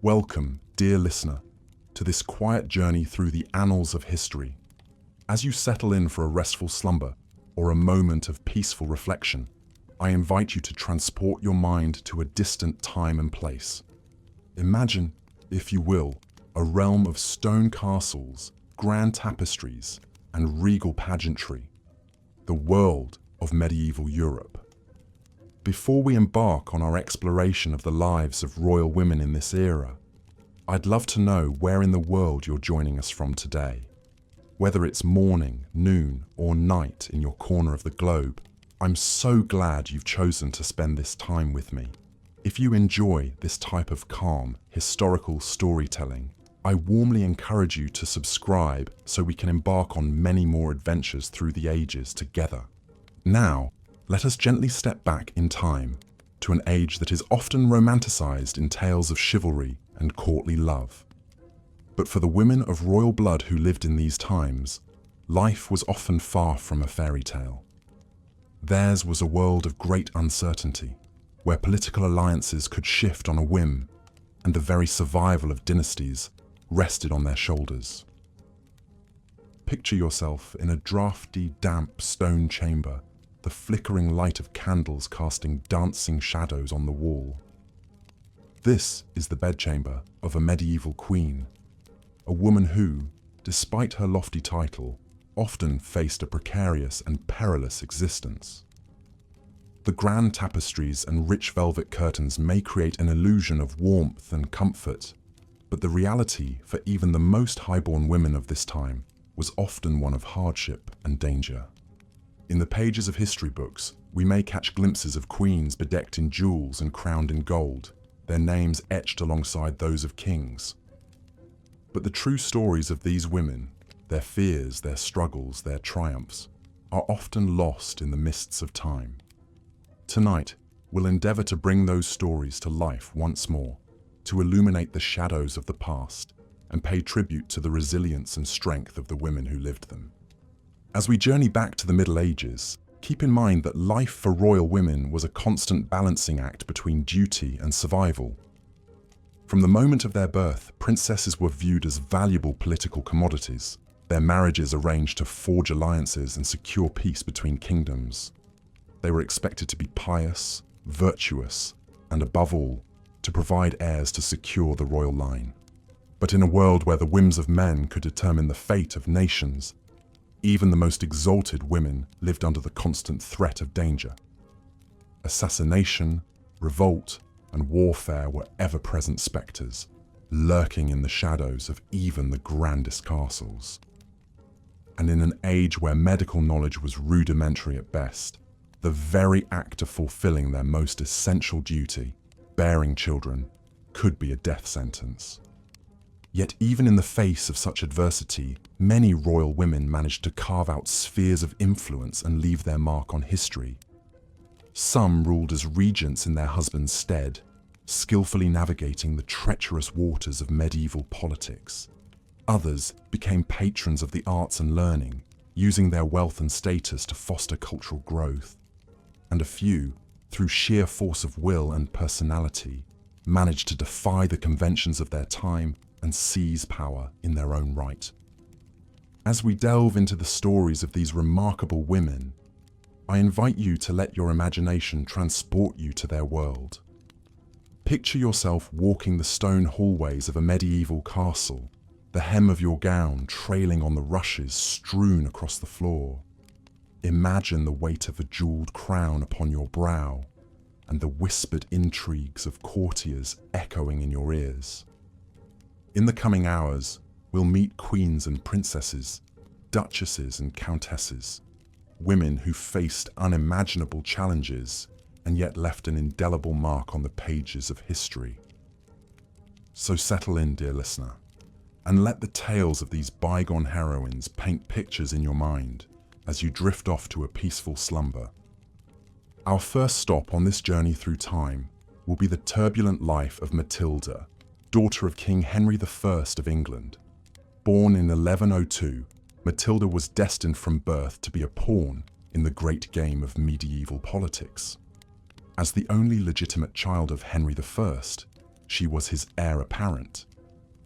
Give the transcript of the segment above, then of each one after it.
Welcome, dear listener, to this quiet journey through the annals of history. As you settle in for a restful slumber or a moment of peaceful reflection, I invite you to transport your mind to a distant time and place. Imagine, if you will, a realm of stone castles, grand tapestries, and regal pageantry, the world of medieval Europe. Before we embark on our exploration of the lives of royal women in this era, I'd love to know where in the world you're joining us from today. Whether it's morning, noon, or night in your corner of the globe, I'm so glad you've chosen to spend this time with me. If you enjoy this type of calm, historical storytelling, I warmly encourage you to subscribe so we can embark on many more adventures through the ages together. Now, let us gently step back in time to an age that is often romanticized in tales of chivalry and courtly love. But for the women of royal blood who lived in these times, life was often far from a fairy tale. Theirs was a world of great uncertainty, where political alliances could shift on a whim, and the very survival of dynasties rested on their shoulders. Picture yourself in a drafty, damp stone chamber, the flickering light of candles casting dancing shadows on the wall. This is the bedchamber of a medieval queen, a woman who, despite her lofty title, often faced a precarious and perilous existence. The grand tapestries and rich velvet curtains may create an illusion of warmth and comfort, but the reality for even the most highborn women of this time was often one of hardship and danger. In the pages of history books, we may catch glimpses of queens bedecked in jewels and crowned in gold, their names etched alongside those of kings. But the true stories of these women, their fears, their struggles, their triumphs, are often lost in the mists of time. Tonight, we'll endeavor to bring those stories to life once more, to illuminate the shadows of the past and pay tribute to the resilience and strength of the women who lived them. As we journey back to the Middle Ages, keep in mind that life for royal women was a constant balancing act between duty and survival. From the moment of their birth, princesses were viewed as valuable political commodities, their marriages arranged to forge alliances and secure peace between kingdoms. They were expected to be pious, virtuous, and above all, to provide heirs to secure the royal line. But in a world where the whims of men could determine the fate of nations, even the most exalted women lived under the constant threat of danger. Assassination, revolt, and warfare were ever-present specters, lurking in the shadows of even the grandest castles. And in an age where medical knowledge was rudimentary at best, the very act of fulfilling their most essential duty, bearing children, could be a death sentence. Yet even in the face of such adversity, many royal women managed to carve out spheres of influence and leave their mark on history. Some ruled as regents in their husbands' stead, skillfully navigating the treacherous waters of medieval politics. Others became patrons of the arts and learning, using their wealth and status to foster cultural growth. And a few, through sheer force of will and personality, managed to defy the conventions of their time and seize power in their own right. As we delve into the stories of these remarkable women, I invite you to let your imagination transport you to their world. Picture yourself walking the stone hallways of a medieval castle, the hem of your gown trailing on the rushes strewn across the floor. Imagine the weight of a jeweled crown upon your brow and the whispered intrigues of courtiers echoing in your ears. In the coming hours, we'll meet queens and princesses, duchesses and countesses, women who faced unimaginable challenges and yet left an indelible mark on the pages of history. So settle in, dear listener, and let the tales of these bygone heroines paint pictures in your mind as you drift off to a peaceful slumber. Our first stop on this journey through time will be the turbulent life of Matilda, daughter of King Henry I of England. Born in 1102, Matilda was destined from birth to be a pawn in the great game of medieval politics. As the only legitimate child of Henry I, she was his heir apparent,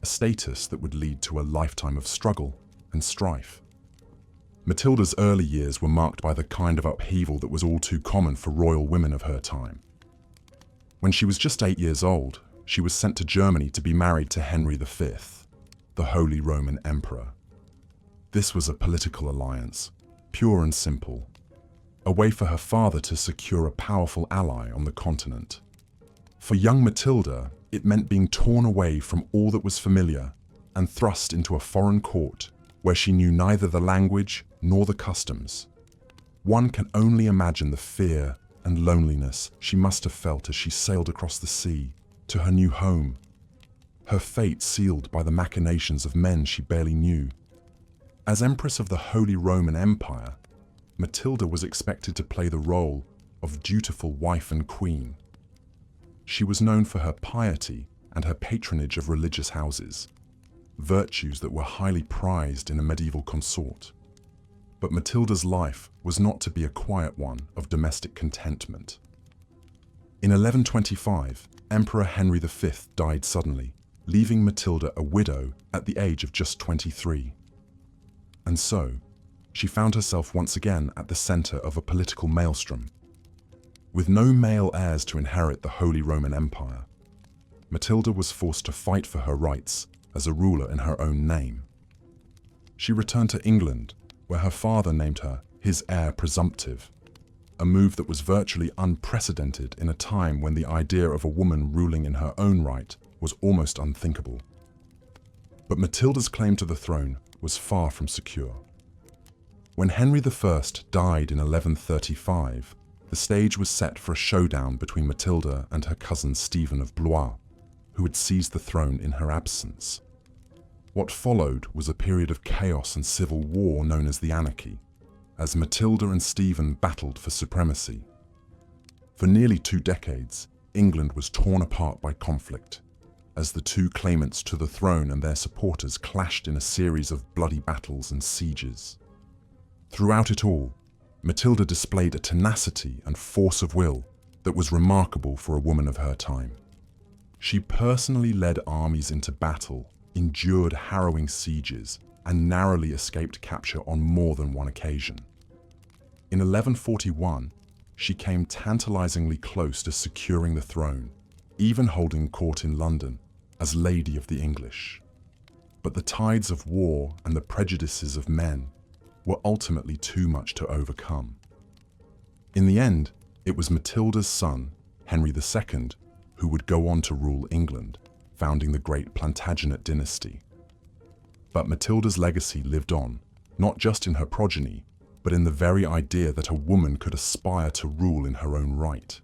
a status that would lead to a lifetime of struggle and strife. Matilda's early years were marked by the kind of upheaval that was all too common for royal women of her time. When she was just 8 years old, she was sent to Germany to be married to Henry V, the Holy Roman Emperor. This was a political alliance, pure and simple, a way for her father to secure a powerful ally on the continent. For young Matilda, it meant being torn away from all that was familiar and thrust into a foreign court where she knew neither the language nor the customs. One can only imagine the fear and loneliness she must have felt as she sailed across the sea to her new home, her fate sealed by the machinations of men she barely knew. As Empress of the Holy Roman Empire, Matilda was expected to play the role of dutiful wife and queen. She was known for her piety and her patronage of religious houses, virtues that were highly prized in a medieval consort. But Matilda's life was not to be a quiet one of domestic contentment. In 1125, Emperor Henry V died suddenly, leaving Matilda a widow at the age of just 23. And so, she found herself once again at the center of a political maelstrom. With no male heirs to inherit the Holy Roman Empire, Matilda was forced to fight for her rights as a ruler in her own name. She returned to England, where her father named her his heir presumptive, a move that was virtually unprecedented in a time when the idea of a woman ruling in her own right was almost unthinkable. But Matilda's claim to the throne was far from secure. When Henry I died in 1135, the stage was set for a showdown between Matilda and her cousin Stephen of Blois, who had seized the throne in her absence. What followed was a period of chaos and civil war known as the Anarchy, as Matilda and Stephen battled for supremacy. For nearly 2 decades, England was torn apart by conflict, as the two claimants to the throne and their supporters clashed in a series of bloody battles and sieges. Throughout it all, Matilda displayed a tenacity and force of will that was remarkable for a woman of her time. She personally led armies into battle, endured harrowing sieges, and narrowly escaped capture on more than one occasion. In 1141, she came tantalizingly close to securing the throne, even holding court in London as Lady of the English. But the tides of war and the prejudices of men were ultimately too much to overcome. In the end, it was Matilda's son, Henry II, who would go on to rule England, founding the great Plantagenet dynasty. But Matilda's legacy lived on, not just in her progeny, but in the very idea that a woman could aspire to rule in her own right.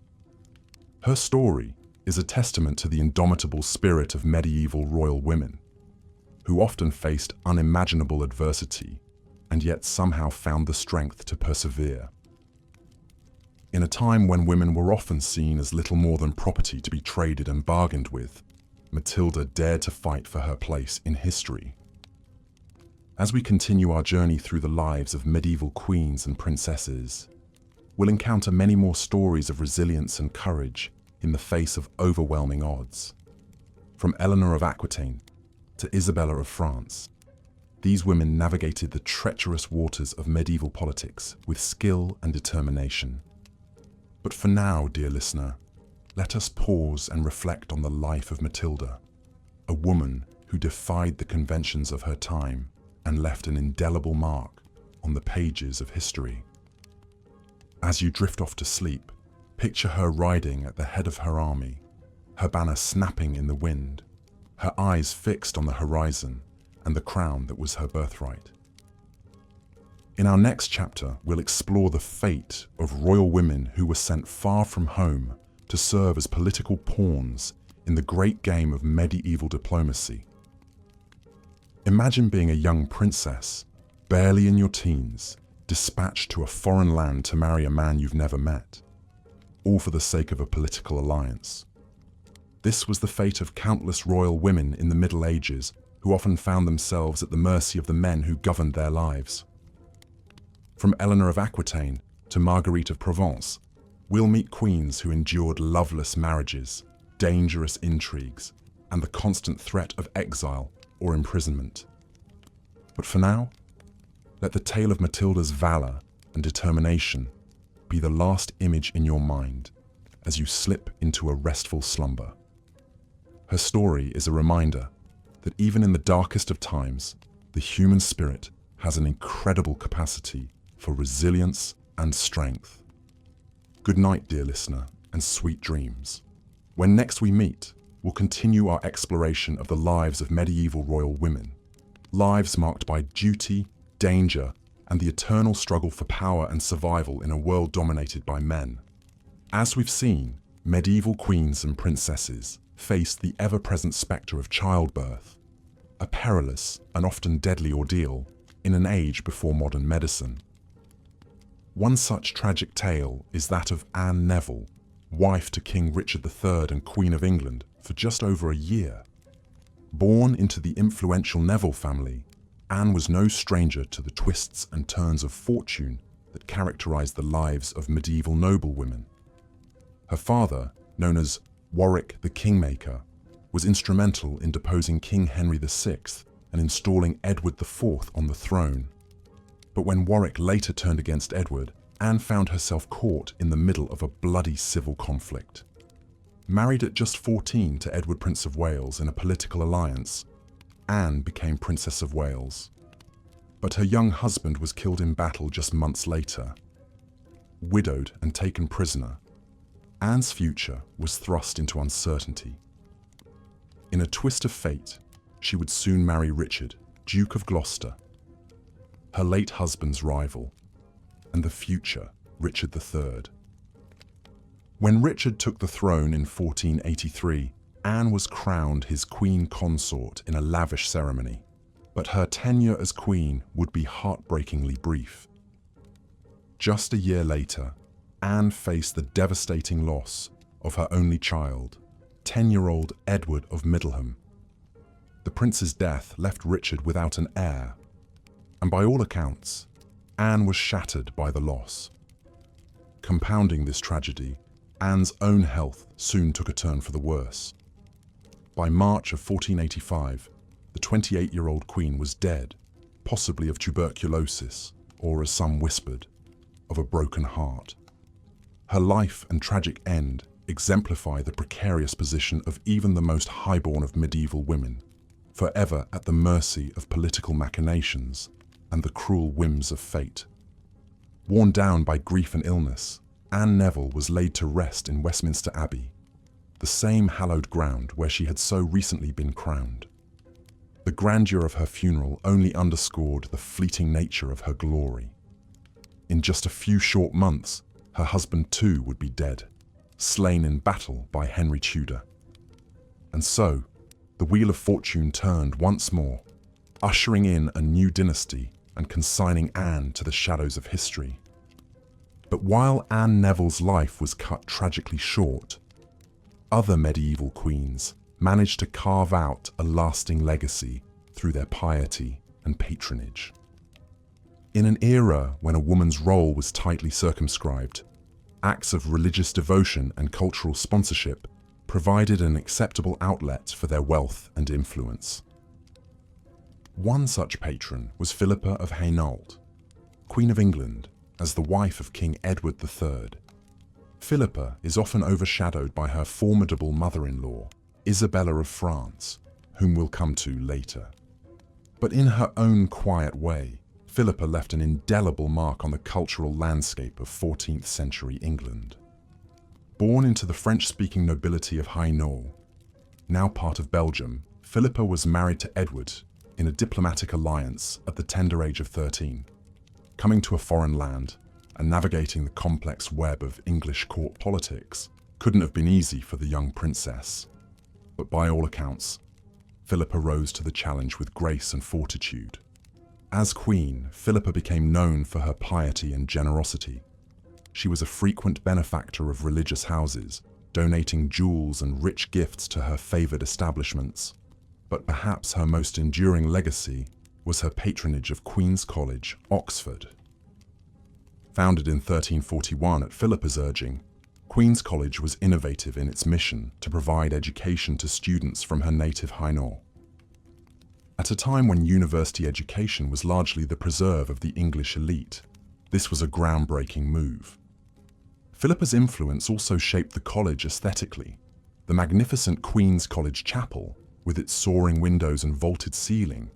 Her story is a testament to the indomitable spirit of medieval royal women, who often faced unimaginable adversity and yet somehow found the strength to persevere. In a time when women were often seen as little more than property to be traded and bargained with, Matilda dared to fight for her place in history. As we continue our journey through the lives of medieval queens and princesses, we'll encounter many more stories of resilience and courage in the face of overwhelming odds. From Eleanor of Aquitaine to Isabella of France, these women navigated the treacherous waters of medieval politics with skill and determination. But for now, dear listener, let us pause and reflect on the life of Matilda, a woman who defied the conventions of her time and left an indelible mark on the pages of history. As you drift off to sleep, picture her riding at the head of her army, her banner snapping in the wind, her eyes fixed on the horizon and the crown that was her birthright. In our next chapter, we'll explore the fate of royal women who were sent far from home to serve as political pawns in the great game of medieval diplomacy. Imagine being a young princess, barely in your teens, dispatched to a foreign land to marry a man you've never met, all for the sake of a political alliance. This was the fate of countless royal women in the Middle Ages who often found themselves at the mercy of the men who governed their lives. From Eleanor of Aquitaine to Marguerite of Provence, we'll meet queens who endured loveless marriages, dangerous intrigues, and the constant threat of exile or imprisonment. But for now, let the tale of Matilda's valor and determination be the last image in your mind as you slip into a restful slumber. Her story is a reminder that even in the darkest of times, the human spirit has an incredible capacity for resilience and strength. Good night, dear listener, and sweet dreams. When next we meet, we'll continue our exploration of the lives of medieval royal women, lives marked by duty, danger, and the eternal struggle for power and survival in a world dominated by men. As we've seen, medieval queens and princesses faced the ever-present spectre of childbirth, a perilous and often deadly ordeal in an age before modern medicine. One such tragic tale is that of Anne Neville, wife to King Richard III and Queen of England for just over a year. Born into the influential Neville family, Anne was no stranger to the twists and turns of fortune that characterized the lives of medieval noblewomen. Her father, known as Warwick the Kingmaker, was instrumental in deposing King Henry VI and installing Edward IV on the throne. But when Warwick later turned against Edward, Anne found herself caught in the middle of a bloody civil conflict. Married at just 14 to Edward, Prince of Wales, in a political alliance, Anne became Princess of Wales. But her young husband was killed in battle just months later. Widowed and taken prisoner, Anne's future was thrust into uncertainty. In a twist of fate, she would soon marry Richard, Duke of Gloucester, her late husband's rival, and the future Richard III. When Richard took the throne in 1483, Anne was crowned his queen consort in a lavish ceremony, but her tenure as queen would be heartbreakingly brief. Just a year later, Anne faced the devastating loss of her only child, 10-year-old Edward of Middleham. The prince's death left Richard without an heir, and by all accounts, Anne was shattered by the loss. Compounding this tragedy, Anne's own health soon took a turn for the worse. By March of 1485, the 28-year-old queen was dead, possibly of tuberculosis, or as some whispered, of a broken heart. Her life and tragic end exemplify the precarious position of even the most highborn of medieval women, forever at the mercy of political machinations and the cruel whims of fate. Worn down by grief and illness, Anne Neville was laid to rest in Westminster Abbey, the same hallowed ground where she had so recently been crowned. The grandeur of her funeral only underscored the fleeting nature of her glory. In just a few short months, her husband too would be dead, slain in battle by Henry Tudor. And so, the wheel of fortune turned once more, ushering in a new dynasty and consigning Anne to the shadows of history. But while Anne Neville's life was cut tragically short, other medieval queens managed to carve out a lasting legacy through their piety and patronage. In an era when a woman's role was tightly circumscribed, acts of religious devotion and cultural sponsorship provided an acceptable outlet for their wealth and influence. One such patron was Philippa of Hainault, Queen of England, as the wife of King Edward III. Philippa is often overshadowed by her formidable mother-in-law, Isabella of France, whom we'll come to later. But in her own quiet way, Philippa left an indelible mark on the cultural landscape of 14th century England. Born into the French-speaking nobility of Hainault, now part of Belgium, Philippa was married to Edward in a diplomatic alliance at the tender age of 13. Coming to a foreign land and navigating the complex web of English court politics couldn't have been easy for the young princess. But by all accounts, Philippa rose to the challenge with grace and fortitude. As queen, Philippa became known for her piety and generosity. She was a frequent benefactor of religious houses, donating jewels and rich gifts to her favored establishments. But perhaps her most enduring legacy was her patronage of Queen's College, Oxford. Founded in 1341 at Philippa's urging, Queen's College was innovative in its mission to provide education to students from her native Hainaut. At a time when university education was largely the preserve of the English elite, this was a groundbreaking move. Philippa's influence also shaped the college aesthetically. The magnificent Queen's College Chapel, with its soaring windows and vaulted ceiling,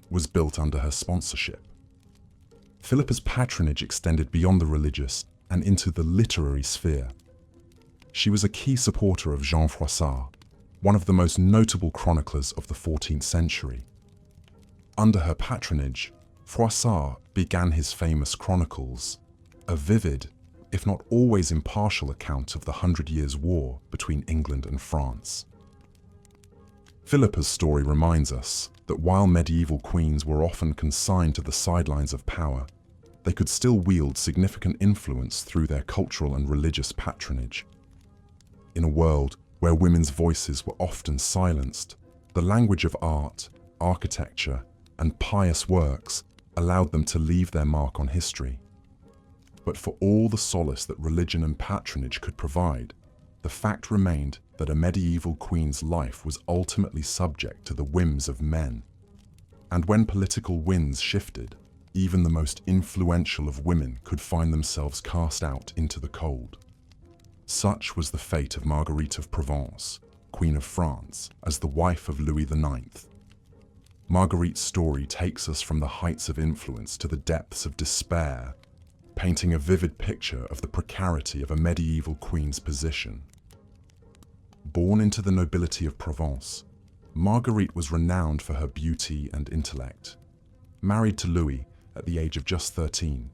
was built under her sponsorship. Philippa's patronage extended beyond the religious and into the literary sphere. She was a key supporter of Jean Froissart, one of the most notable chroniclers of the 14th century. Under her patronage, Froissart began his famous Chronicles, a vivid, if not always impartial account of the 100 Years' War between England and France. Philippa's story reminds us that while medieval queens were often consigned to the sidelines of power, they could still wield significant influence through their cultural and religious patronage. In a world where women's voices were often silenced, the language of art, architecture, and pious works allowed them to leave their mark on history. But for all the solace that religion and patronage could provide, the fact remained that a medieval queen's life was ultimately subject to the whims of men. And when political winds shifted, even the most influential of women could find themselves cast out into the cold. Such was the fate of Marguerite of Provence, Queen of France, as the wife of Louis IX. Marguerite's story takes us from the heights of influence to the depths of despair, painting a vivid picture of the precarity of a medieval queen's position. Born into the nobility of Provence, Marguerite was renowned for her beauty and intellect. Married to Louis at the age of just 13,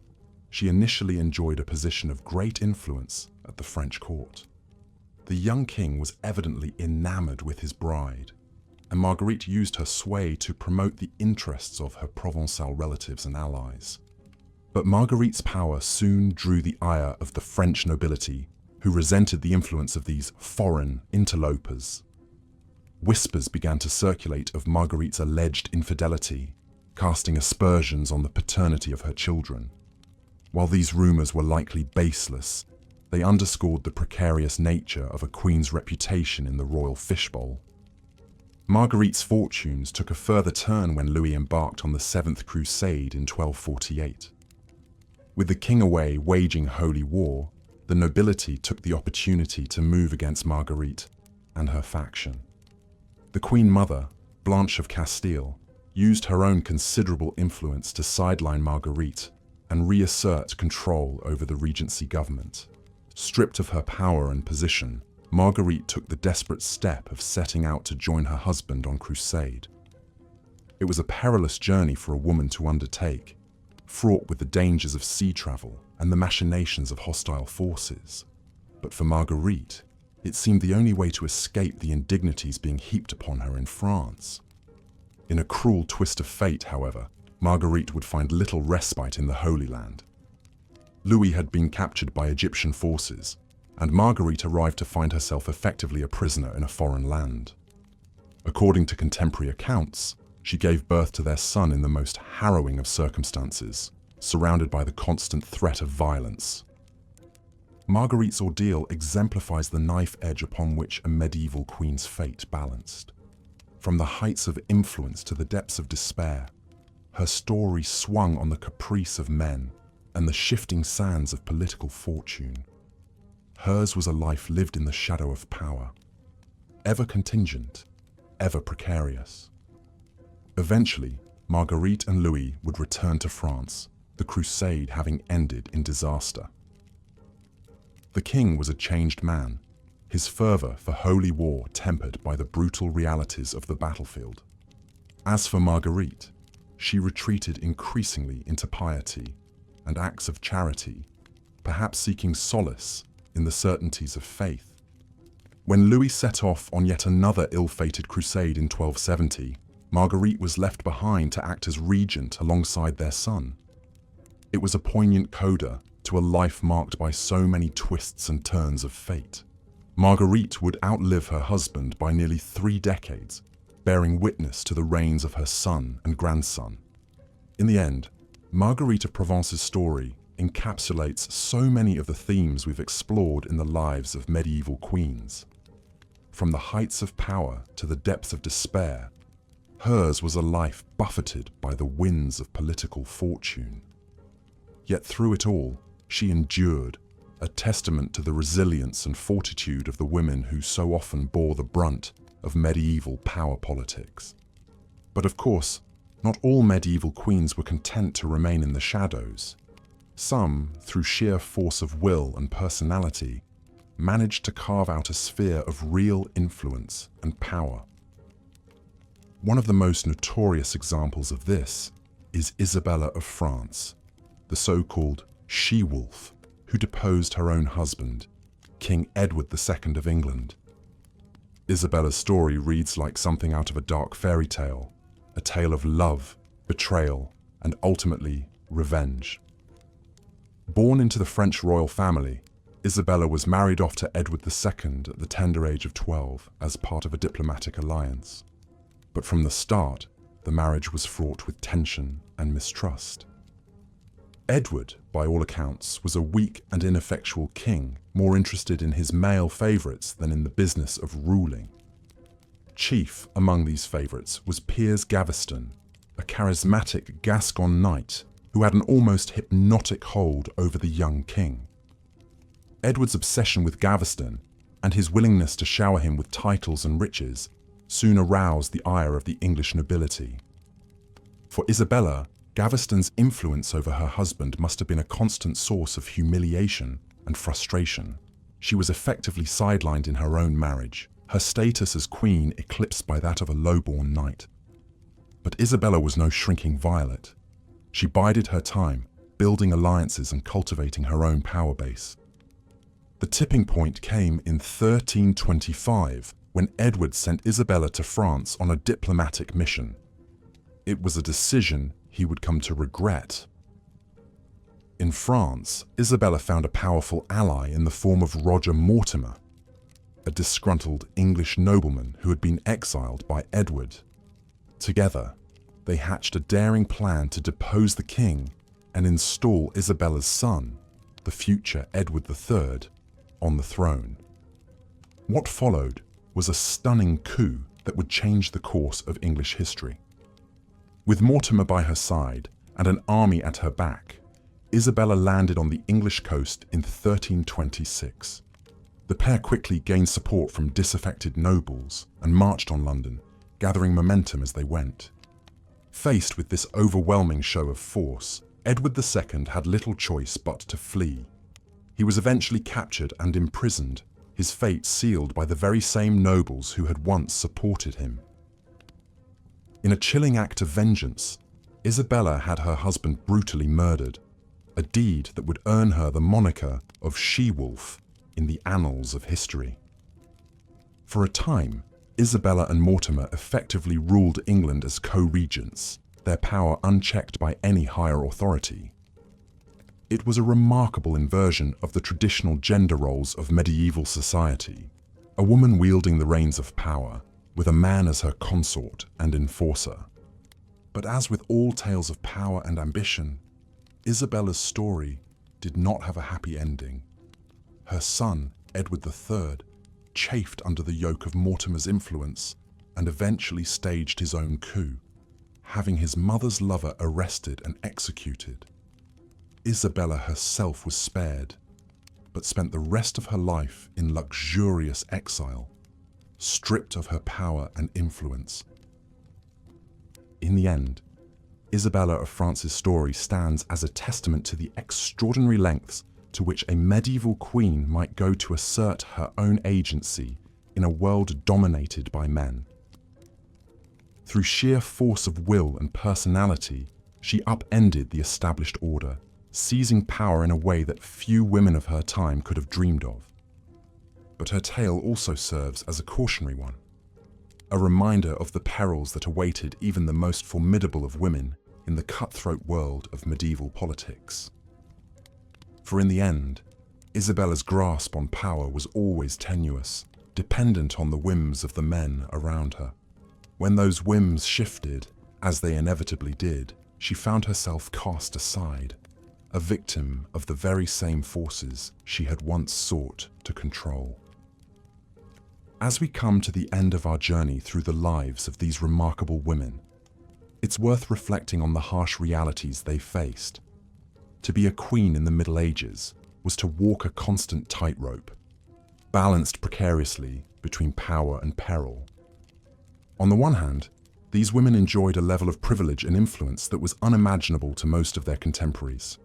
she initially enjoyed a position of great influence at the French court. The young king was evidently enamored with his bride, and Marguerite used her sway to promote the interests of her Provençal relatives and allies. But Marguerite's power soon drew the ire of the French nobility, who resented the influence of these foreign interlopers. Whispers began to circulate of Marguerite's alleged infidelity, casting aspersions on the paternity of her children. While these rumors were likely baseless, they underscored the precarious nature of a queen's reputation in the royal fishbowl. Marguerite's fortunes took a further turn when Louis embarked on the Seventh Crusade in 1248. With the king away waging holy war, the nobility took the opportunity to move against Marguerite and her faction. The Queen Mother, Blanche of Castile, used her own considerable influence to sideline Marguerite and reassert control over the regency government. Stripped of her power and position, Marguerite took the desperate step of setting out to join her husband on crusade. It was a perilous journey for a woman to undertake, fraught with the dangers of sea travel and the machinations of hostile forces. But for Marguerite, it seemed the only way to escape the indignities being heaped upon her in France. In a cruel twist of fate, however, Marguerite would find little respite in the Holy Land. Louis had been captured by Egyptian forces, and Marguerite arrived to find herself effectively a prisoner in a foreign land. According to contemporary accounts, she gave birth to their son in the most harrowing of circumstances, surrounded by the constant threat of violence. Marguerite's ordeal exemplifies the knife edge upon which a medieval queen's fate balanced. From the heights of influence to the depths of despair, her story swung on the caprice of men and the shifting sands of political fortune. Hers was a life lived in the shadow of power, ever contingent, ever precarious. Eventually, Marguerite and Louis would return to France, the crusade having ended in disaster. The king was a changed man, his fervor for holy war tempered by the brutal realities of the battlefield. As for Marguerite, she retreated increasingly into piety and acts of charity, perhaps seeking solace in the certainties of faith. When Louis set off on yet another ill-fated crusade in 1270, Marguerite was left behind to act as regent alongside their son. It was a poignant coda to a life marked by so many twists and turns of fate. Marguerite would outlive her husband by nearly 3 decades, bearing witness to the reigns of her son and grandson. In the end, Marguerite of Provence's story encapsulates so many of the themes we've explored in the lives of medieval queens. From the heights of power to the depths of despair, hers was a life buffeted by the winds of political fortune. Yet through it all, she endured, a testament to the resilience and fortitude of the women who so often bore the brunt of medieval power politics. But of course, not all medieval queens were content to remain in the shadows. Some, through sheer force of will and personality, managed to carve out a sphere of real influence and power. One of the most notorious examples of this is Isabella of France, the so-called she-wolf, who deposed her own husband, King Edward II of England. Isabella's story reads like something out of a dark fairy tale, a tale of love, betrayal, and ultimately revenge. Born into the French royal family, Isabella was married off to Edward II at the tender age of 12 as part of a diplomatic alliance. But from the start, the marriage was fraught with tension and mistrust. Edward, by all accounts, was a weak and ineffectual king, more interested in his male favourites than in the business of ruling. Chief among these favourites was Piers Gaveston, a charismatic Gascon knight who had an almost hypnotic hold over the young king. Edward's obsession with Gaveston and his willingness to shower him with titles and riches soon aroused the ire of the English nobility. For Isabella, Gaveston's influence over her husband must have been a constant source of humiliation and frustration. She was effectively sidelined in her own marriage, her status as queen eclipsed by that of a lowborn knight. But Isabella was no shrinking violet. She bided her time, building alliances and cultivating her own power base. The tipping point came in 1325, when Edward sent Isabella to France on a diplomatic mission. It was a decision he would come to regret. In France, Isabella found a powerful ally in the form of Roger Mortimer, a disgruntled English nobleman who had been exiled by Edward. Together, they hatched a daring plan to depose the king and install Isabella's son, the future Edward III, on the throne. What followed was a stunning coup that would change the course of English history. With Mortimer by her side and an army at her back, Isabella landed on the English coast in 1326. The pair quickly gained support from disaffected nobles and marched on London, gathering momentum as they went. Faced with this overwhelming show of force, Edward II had little choice but to flee. He was eventually captured and imprisoned, his fate sealed by the very same nobles who had once supported him. In a chilling act of vengeance, Isabella had her husband brutally murdered, a deed that would earn her the moniker of She-Wolf in the annals of history. For a time, Isabella and Mortimer effectively ruled England as co-regents, their power unchecked by any higher authority. It was a remarkable inversion of the traditional gender roles of medieval society, a woman wielding the reins of power, with a man as her consort and enforcer. But as with all tales of power and ambition, Isabella's story did not have a happy ending. Her son, Edward III, chafed under the yoke of Mortimer's influence and eventually staged his own coup, having his mother's lover arrested and executed. Isabella herself was spared, but spent the rest of her life in luxurious exile, stripped of her power and influence. In the end, Isabella of France's story stands as a testament to the extraordinary lengths to which a medieval queen might go to assert her own agency in a world dominated by men. Through sheer force of will and personality, she upended the established order, seizing power in a way that few women of her time could have dreamed of. But her tale also serves as a cautionary one, a reminder of the perils that awaited even the most formidable of women in the cutthroat world of medieval politics. For in the end, Isabella's grasp on power was always tenuous, dependent on the whims of the men around her. When those whims shifted, as they inevitably did, she found herself cast aside. a victim of the very same forces she had once sought to control. As we come to the end of our journey through the lives of these remarkable women, it's worth reflecting on the harsh realities they faced. To be a queen in the Middle Ages was to walk a constant tightrope, balanced precariously between power and peril. On the one hand, these women enjoyed a level of privilege and influence that was unimaginable to most of their contemporaries.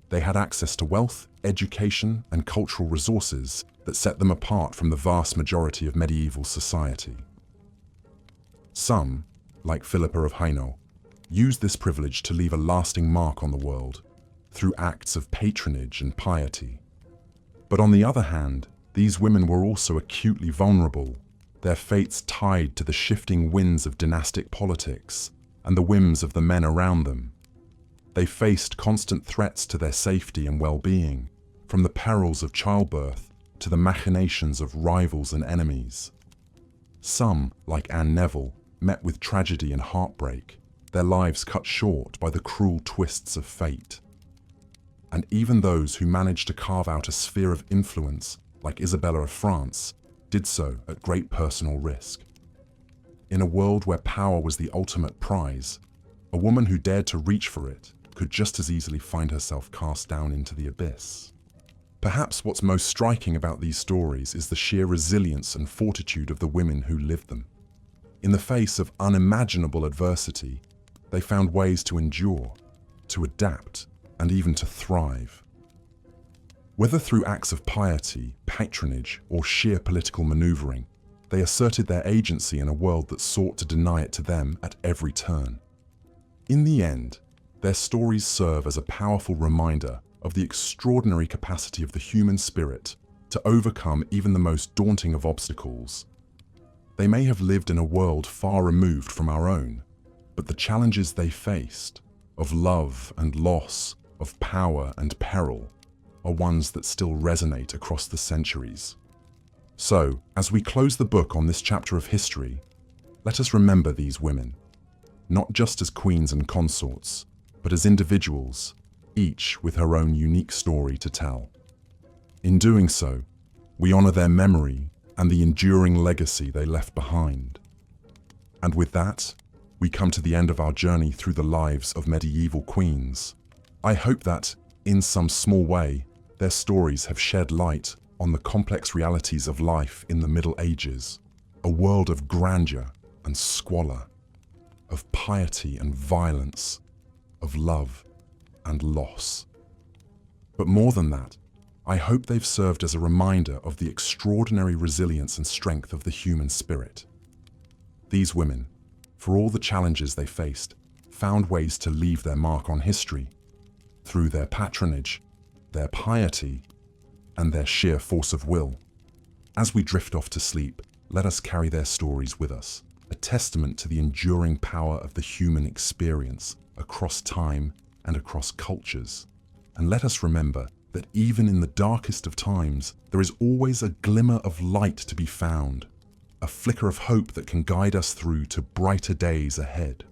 They had access to wealth, education, and cultural resources that set them apart from the vast majority of medieval society. Some, like Philippa of Hainault, used this privilege to leave a lasting mark on the world through acts of patronage and piety. But on the other hand, these women were also acutely vulnerable, their fates tied to the shifting winds of dynastic politics and the whims of the men around them. They faced constant threats to their safety and well-being, from the perils of childbirth to the machinations of rivals and enemies. Some, like Anne Neville, met with tragedy and heartbreak, their lives cut short by the cruel twists of fate. And even those who managed to carve out a sphere of influence, like Isabella of France, did so at great personal risk. In a world where power was the ultimate prize, a woman who dared to reach for it could just as easily find herself cast down into the abyss. Perhaps what's most striking about these stories is the sheer resilience and fortitude of the women who lived them. In the face of unimaginable adversity, they found ways to endure, to adapt, and even to thrive. Whether through acts of piety, patronage, or sheer political maneuvering, they asserted their agency in a world that sought to deny it to them at every turn. In the end, their stories serve as a powerful reminder of the extraordinary capacity of the human spirit to overcome even the most daunting of obstacles. They may have lived in a world far removed from our own, but the challenges they faced, of love and loss, of power and peril, are ones that still resonate across the centuries. So, as we close the book on this chapter of history, let us remember these women, not just as queens and consorts, but as individuals, each with her own unique story to tell. In doing so, we honor their memory and the enduring legacy they left behind. And with that, we come to the end of our journey through the lives of medieval queens. I hope that, in some small way, their stories have shed light on the complex realities of life in the Middle Ages, a world of grandeur and squalor, of piety and violence, of love and loss. But more than that, I hope they've served as a reminder of the extraordinary resilience and strength of the human spirit. These women, for all the challenges they faced, found ways to leave their mark on history through their patronage, their piety, and their sheer force of will. As we drift off to sleep, let us carry their stories with us, a testament to the enduring power of the human experience across time and across cultures. And let us remember that even in the darkest of times, there is always a glimmer of light to be found, a flicker of hope that can guide us through to brighter days ahead.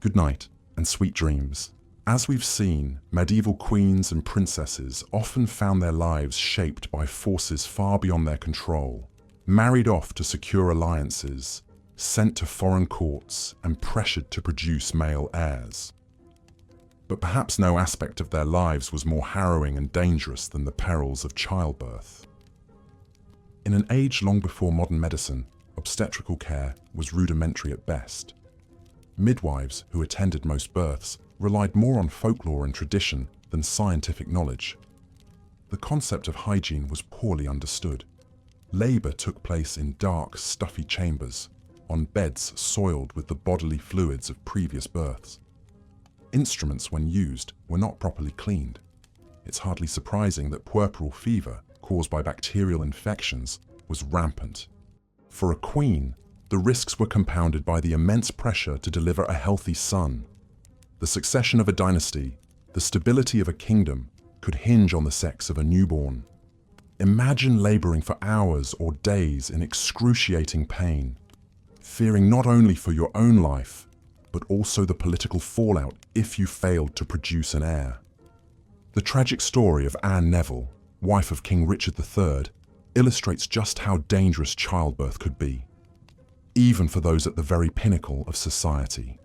Good night and sweet dreams. As we've seen, medieval queens and princesses often found their lives shaped by forces far beyond their control, married off to secure alliances, sent to foreign courts, and pressured to produce male heirs. But perhaps no aspect of their lives was more harrowing and dangerous than the perils of childbirth. In an age long before modern medicine, obstetrical care was rudimentary at best. Midwives who attended most births relied more on folklore and tradition than scientific knowledge. The concept of hygiene was poorly understood. Labor took place in dark, stuffy chambers, on beds soiled with the bodily fluids of previous births. Instruments, when used, were not properly cleaned. It's hardly surprising that puerperal fever, caused by bacterial infections, was rampant. For a queen, the risks were compounded by the immense pressure to deliver a healthy son. The succession of a dynasty, the stability of a kingdom, could hinge on the sex of a newborn. Imagine laboring for hours or days in excruciating pain, fearing not only for your own life, but also the political fallout if you failed to produce an heir. The tragic story of Anne Neville, wife of King Richard III, illustrates just how dangerous childbirth could be, even for those at the very pinnacle of society.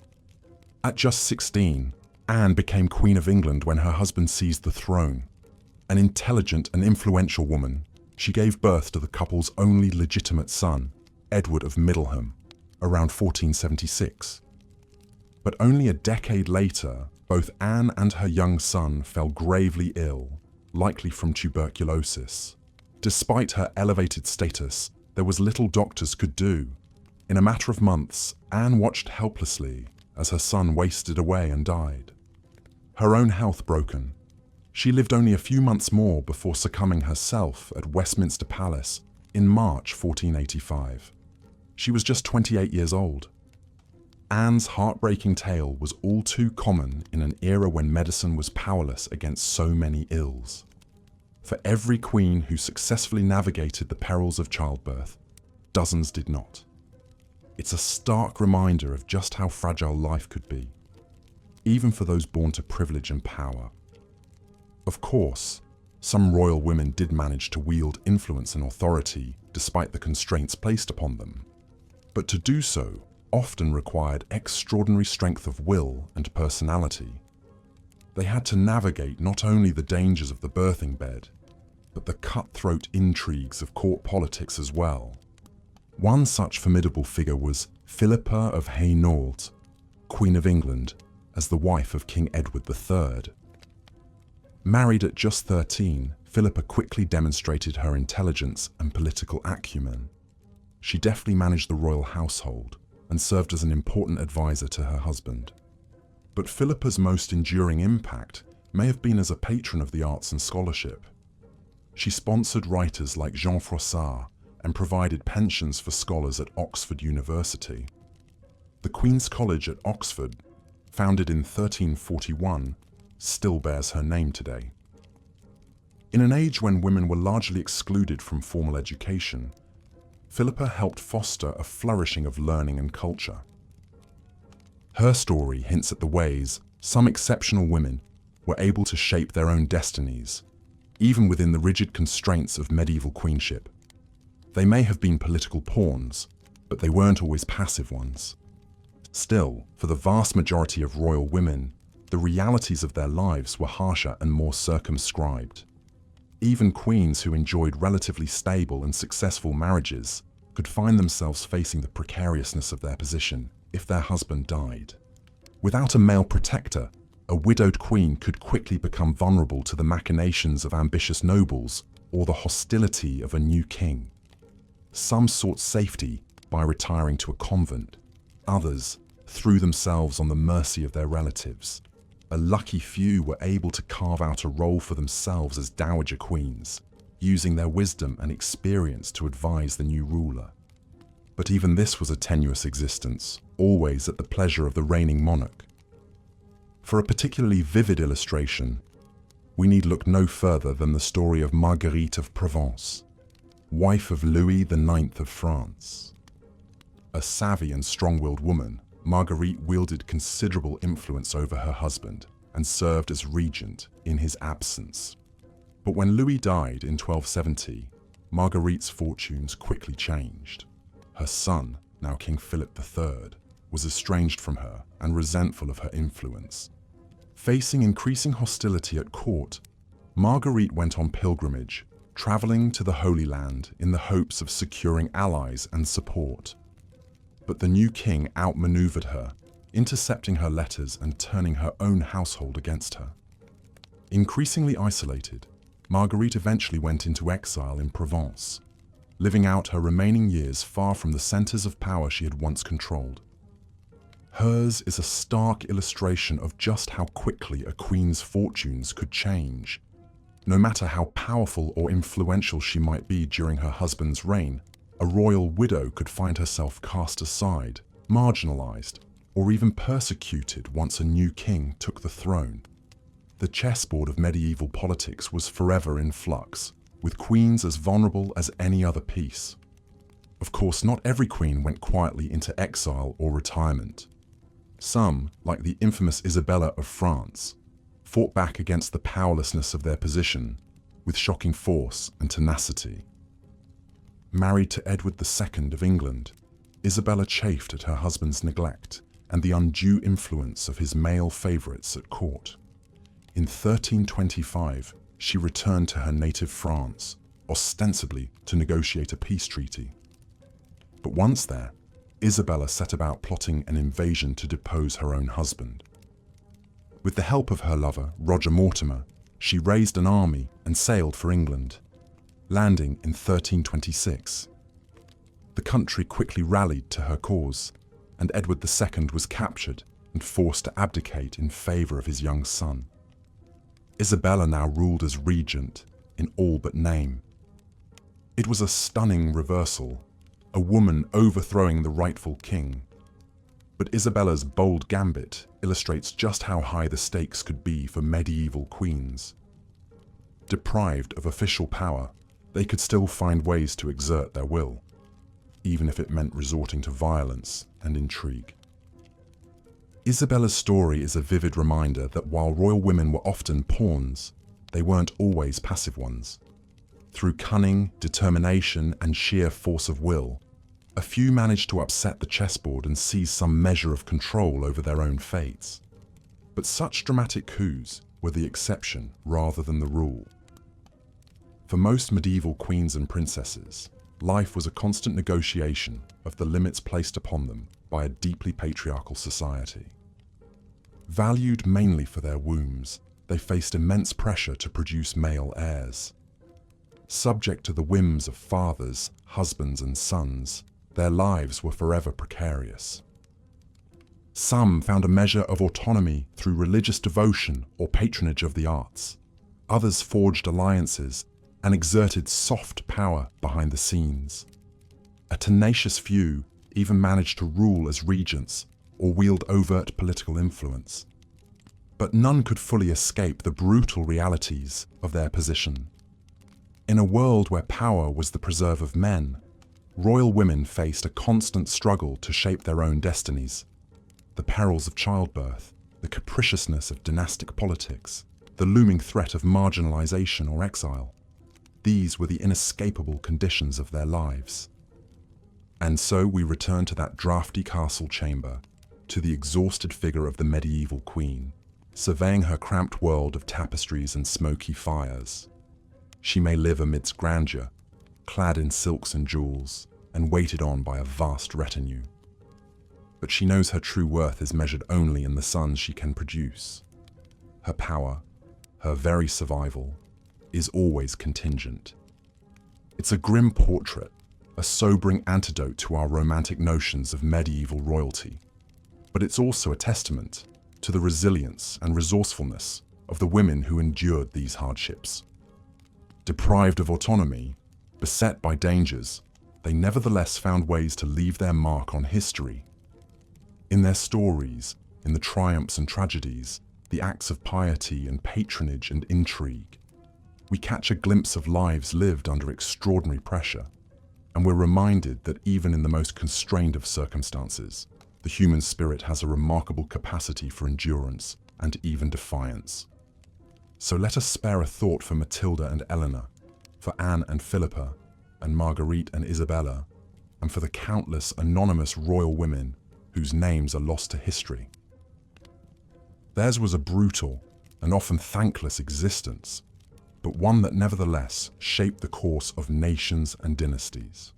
At just 16, Anne became Queen of England when her husband seized the throne. An intelligent and influential woman, she gave birth to the couple's only legitimate son, Edward of Middleham, around 1476. But only a decade later, both Anne and her young son fell gravely ill, likely from tuberculosis. Despite her elevated status, there was little doctors could do. In a matter of months, Anne watched helplessly as her son wasted away and died. Her own health broken, she lived only a few months more before succumbing herself at Westminster Palace in March 1485. She was just 28 years old. Anne's heartbreaking tale was all too common in an era when medicine was powerless against so many ills. For every queen who successfully navigated the perils of childbirth, dozens did not. It's a stark reminder of just how fragile life could be, even for those born to privilege and power. Of course, some royal women did manage to wield influence and authority despite the constraints placed upon them, but to do so often required extraordinary strength of will and personality. They had to navigate not only the dangers of the birthing bed, but the cutthroat intrigues of court politics as well. One such formidable figure was Philippa of Hainault, Queen of England, as the wife of King Edward III. Married at just 13, Philippa quickly demonstrated her intelligence and political acumen. She deftly managed the royal household and served as an important advisor to her husband. But Philippa's most enduring impact may have been as a patron of the arts and scholarship. She sponsored writers like Jean Froissart and provided pensions for scholars at Oxford University. The Queen's College at Oxford, founded in 1341, still bears her name today. In an age when women were largely excluded from formal education, Philippa helped foster a flourishing of learning and culture. Her story hints at the ways some exceptional women were able to shape their own destinies, even within the rigid constraints of medieval queenship. They may have been political pawns, but they weren't always passive ones. Still, for the vast majority of royal women, the realities of their lives were harsher and more circumscribed. Even queens who enjoyed relatively stable and successful marriages could find themselves facing the precariousness of their position if their husband died. Without a male protector, a widowed queen could quickly become vulnerable to the machinations of ambitious nobles or the hostility of a new king. Some sought safety by retiring to a convent. Others threw themselves on the mercy of their relatives. A lucky few were able to carve out a role for themselves as dowager queens, using their wisdom and experience to advise the new ruler. But even this was a tenuous existence, always at the pleasure of the reigning monarch. For a particularly vivid illustration, we need look no further than the story of Marguerite of Provence, wife of Louis IX of France. A savvy and strong-willed woman, Marguerite wielded considerable influence over her husband and served as regent in his absence. But when Louis died in 1270, Marguerite's fortunes quickly changed. Her son, now King Philip III, was estranged from her and resentful of her influence. Facing increasing hostility at court, Marguerite went on pilgrimage, traveling to the Holy Land in the hopes of securing allies and support. But the new king outmaneuvered her, intercepting her letters and turning her own household against her. Increasingly isolated, Marguerite eventually went into exile in Provence, living out her remaining years far from the centers of power she had once controlled. Hers is a stark illustration of just how quickly a queen's fortunes could change. No matter how powerful or influential she might be during her husband's reign, a royal widow could find herself cast aside, marginalized, or even persecuted once a new king took the throne. The chessboard of medieval politics was forever in flux, with queens as vulnerable as any other piece. Of course, not every queen went quietly into exile or retirement. Some, like the infamous Isabella of France, fought back against the powerlessness of their position with shocking force and tenacity. Married to Edward II of England, Isabella chafed at her husband's neglect and the undue influence of his male favourites at court. In 1325, she returned to her native France, ostensibly to negotiate a peace treaty. But once there, Isabella set about plotting an invasion to depose her own husband. With the help of her lover, Roger Mortimer, she raised an army and sailed for England, landing in 1326. The country quickly rallied to her cause, and Edward II was captured and forced to abdicate in favour of his young son. Isabella now ruled as regent in all but name. It was a stunning reversal, a woman overthrowing the rightful king. But Isabella's bold gambit illustrates just how high the stakes could be for medieval queens. Deprived of official power, they could still find ways to exert their will, even if it meant resorting to violence and intrigue. Isabella's story is a vivid reminder that while royal women were often pawns, they weren't always passive ones. Through cunning, determination, and sheer force of will, a few managed to upset the chessboard and seize some measure of control over their own fates. But such dramatic coups were the exception rather than the rule. For most medieval queens and princesses, life was a constant negotiation of the limits placed upon them by a deeply patriarchal society. Valued mainly for their wombs, they faced immense pressure to produce male heirs. Subject to the whims of fathers, husbands, and sons, their lives were forever precarious. Some found a measure of autonomy through religious devotion or patronage of the arts. Others forged alliances and exerted soft power behind the scenes. A tenacious few even managed to rule as regents or wield overt political influence. But none could fully escape the brutal realities of their position. In a world where power was the preserve of men, royal women faced a constant struggle to shape their own destinies. The perils of childbirth, the capriciousness of dynastic politics, the looming threat of marginalization or exile. These were the inescapable conditions of their lives. And so we return to that drafty castle chamber, to the exhausted figure of the medieval queen, surveying her cramped world of tapestries and smoky fires. She may live amidst grandeur, clad in silks and jewels, and waited on by a vast retinue. But she knows her true worth is measured only in the sons she can produce. Her power, her very survival, is always contingent. It's a grim portrait, a sobering antidote to our romantic notions of medieval royalty. But it's also a testament to the resilience and resourcefulness of the women who endured these hardships. Deprived of autonomy, beset by dangers, they nevertheless found ways to leave their mark on history. In their stories, in the triumphs and tragedies, the acts of piety and patronage and intrigue, we catch a glimpse of lives lived under extraordinary pressure, and we're reminded that even in the most constrained of circumstances, the human spirit has a remarkable capacity for endurance and even defiance. So let us spare a thought for Matilda and Eleanor, for Anne and Philippa, and Marguerite and Isabella, and for the countless anonymous royal women whose names are lost to history. Theirs was a brutal and often thankless existence, but one that nevertheless shaped the course of nations and dynasties.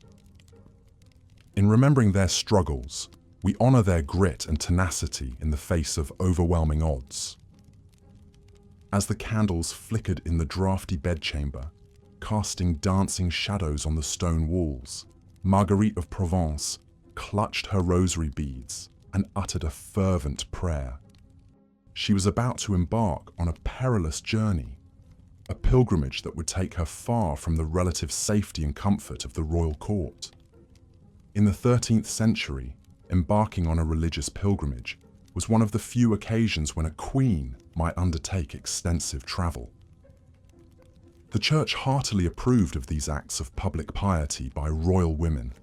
In remembering their struggles, we honor their grit and tenacity in the face of overwhelming odds. As the candles flickered in the drafty bedchamber, casting dancing shadows on the stone walls, Marguerite of Provence clutched her rosary beads and uttered a fervent prayer. She was about to embark on a perilous journey, a pilgrimage that would take her far from the relative safety and comfort of the royal court. In the 13th century, embarking on a religious pilgrimage was one of the few occasions when a queen might undertake extensive travel. The church heartily approved of these acts of public piety by royal women.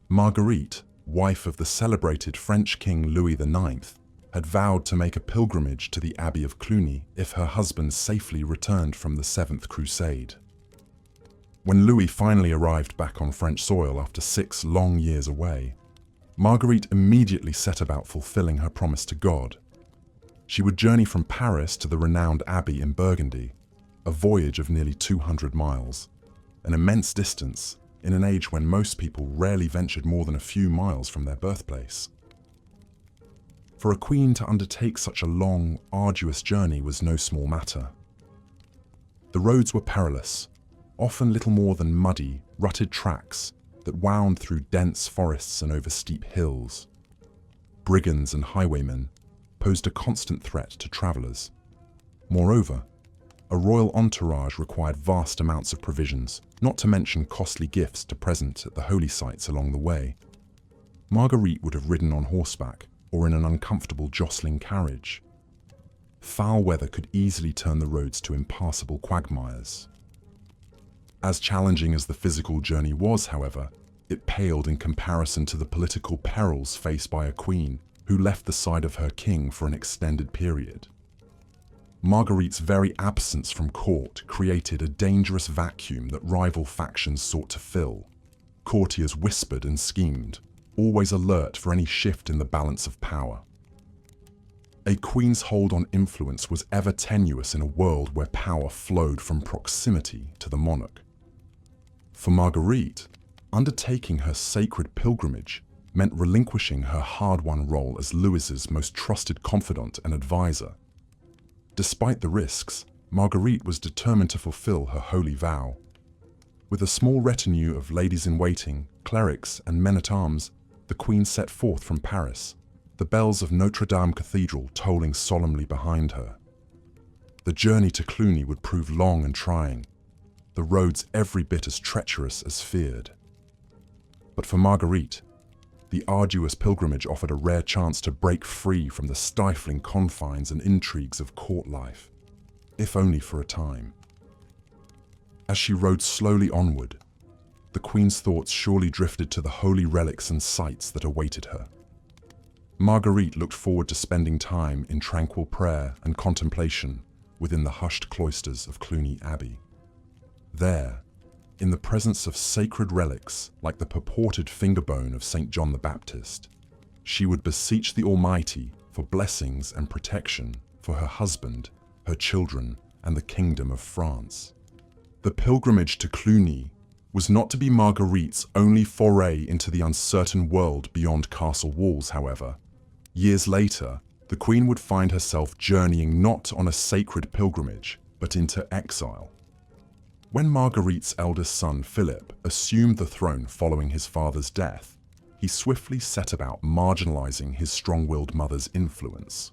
Marguerite, wife of the celebrated French King Louis IX, had vowed to make a pilgrimage to the Abbey of Cluny if her husband safely returned from the Seventh Crusade. When Louis finally arrived back on French soil after 6 long years away, Marguerite immediately set about fulfilling her promise to God. She would journey from Paris to the renowned abbey in Burgundy, a voyage of nearly 200 miles, an immense distance in an age when most people rarely ventured more than a few miles from their birthplace. For a queen to undertake such a long, arduous journey was no small matter. The roads were perilous, often little more than muddy, rutted tracks that wound through dense forests and over steep hills. Brigands and highwaymen posed a constant threat to travelers. Moreover, a royal entourage required vast amounts of provisions, not to mention costly gifts to present at the holy sites along the way. Marguerite would have ridden on horseback or in an uncomfortable jostling carriage. Foul weather could easily turn the roads to impassable quagmires. As challenging as the physical journey was, however, it paled in comparison to the political perils faced by a queen who left the side of her king for an extended period. Marguerite's very absence from court created a dangerous vacuum that rival factions sought to fill. Courtiers whispered and schemed, always alert for any shift in the balance of power. A queen's hold on influence was ever tenuous in a world where power flowed from proximity to the monarch. For Marguerite, undertaking her sacred pilgrimage meant relinquishing her hard-won role as Louis's most trusted confidant and advisor. Despite the risks, Marguerite was determined to fulfill her holy vow. With a small retinue of ladies-in-waiting, clerics, and men-at-arms, the queen set forth from Paris, the bells of Notre Dame Cathedral tolling solemnly behind her. The journey to Cluny would prove long and trying, the roads every bit as treacherous as feared. But for Marguerite, the arduous pilgrimage offered a rare chance to break free from the stifling confines and intrigues of court life, if only for a time. As she rode slowly onward, the queen's thoughts surely drifted to the holy relics and sites that awaited her. Marguerite looked forward to spending time in tranquil prayer and contemplation within the hushed cloisters of Cluny Abbey. There, in the presence of sacred relics like the purported fingerbone of St. John the Baptist, she would beseech the Almighty for blessings and protection for her husband, her children, and the Kingdom of France. The pilgrimage to Cluny was not to be Marguerite's only foray into the uncertain world beyond castle walls, however. Years later, the Queen would find herself journeying not on a sacred pilgrimage, but into exile. When Marguerite's eldest son, Philip, assumed the throne following his father's death, he swiftly set about marginalizing his strong-willed mother's influence.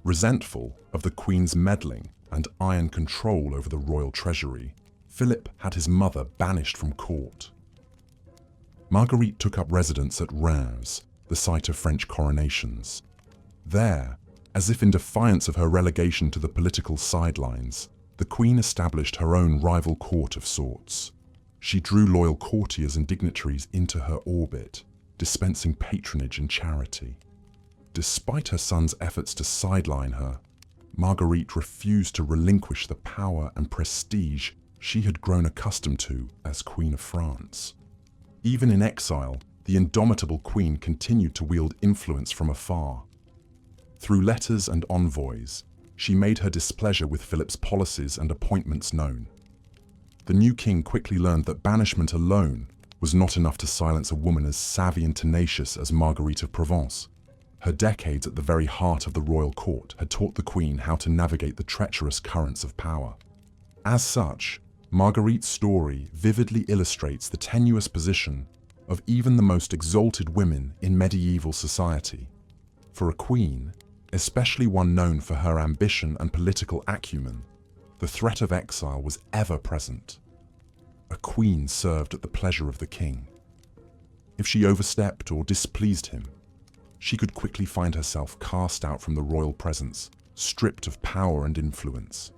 Resentful of the Queen's meddling and iron control over the royal treasury, Philip had his mother banished from court. Marguerite took up residence at Reims, the site of French coronations. There, as if in defiance of her relegation to the political sidelines, the Queen established her own rival court of sorts. She drew loyal courtiers and dignitaries into her orbit, dispensing patronage and charity. Despite her son's efforts to sideline her, Marguerite refused to relinquish the power and prestige she had grown accustomed to as Queen of France. Even in exile, the indomitable Queen continued to wield influence from afar. Through letters and envoys, she made her displeasure with Philip's policies and appointments known. The new king quickly learned that banishment alone was not enough to silence a woman as savvy and tenacious as Marguerite of Provence. Her decades at the very heart of the royal court had taught the Queen how to navigate the treacherous currents of power. As such, Marguerite's story vividly illustrates the tenuous position of even the most exalted women in medieval society. For a queen, especially one known for her ambition and political acumen, the threat of exile was ever present. A queen served at the pleasure of the king. If she overstepped or displeased him, she could quickly find herself cast out from the royal presence, stripped of power and influence.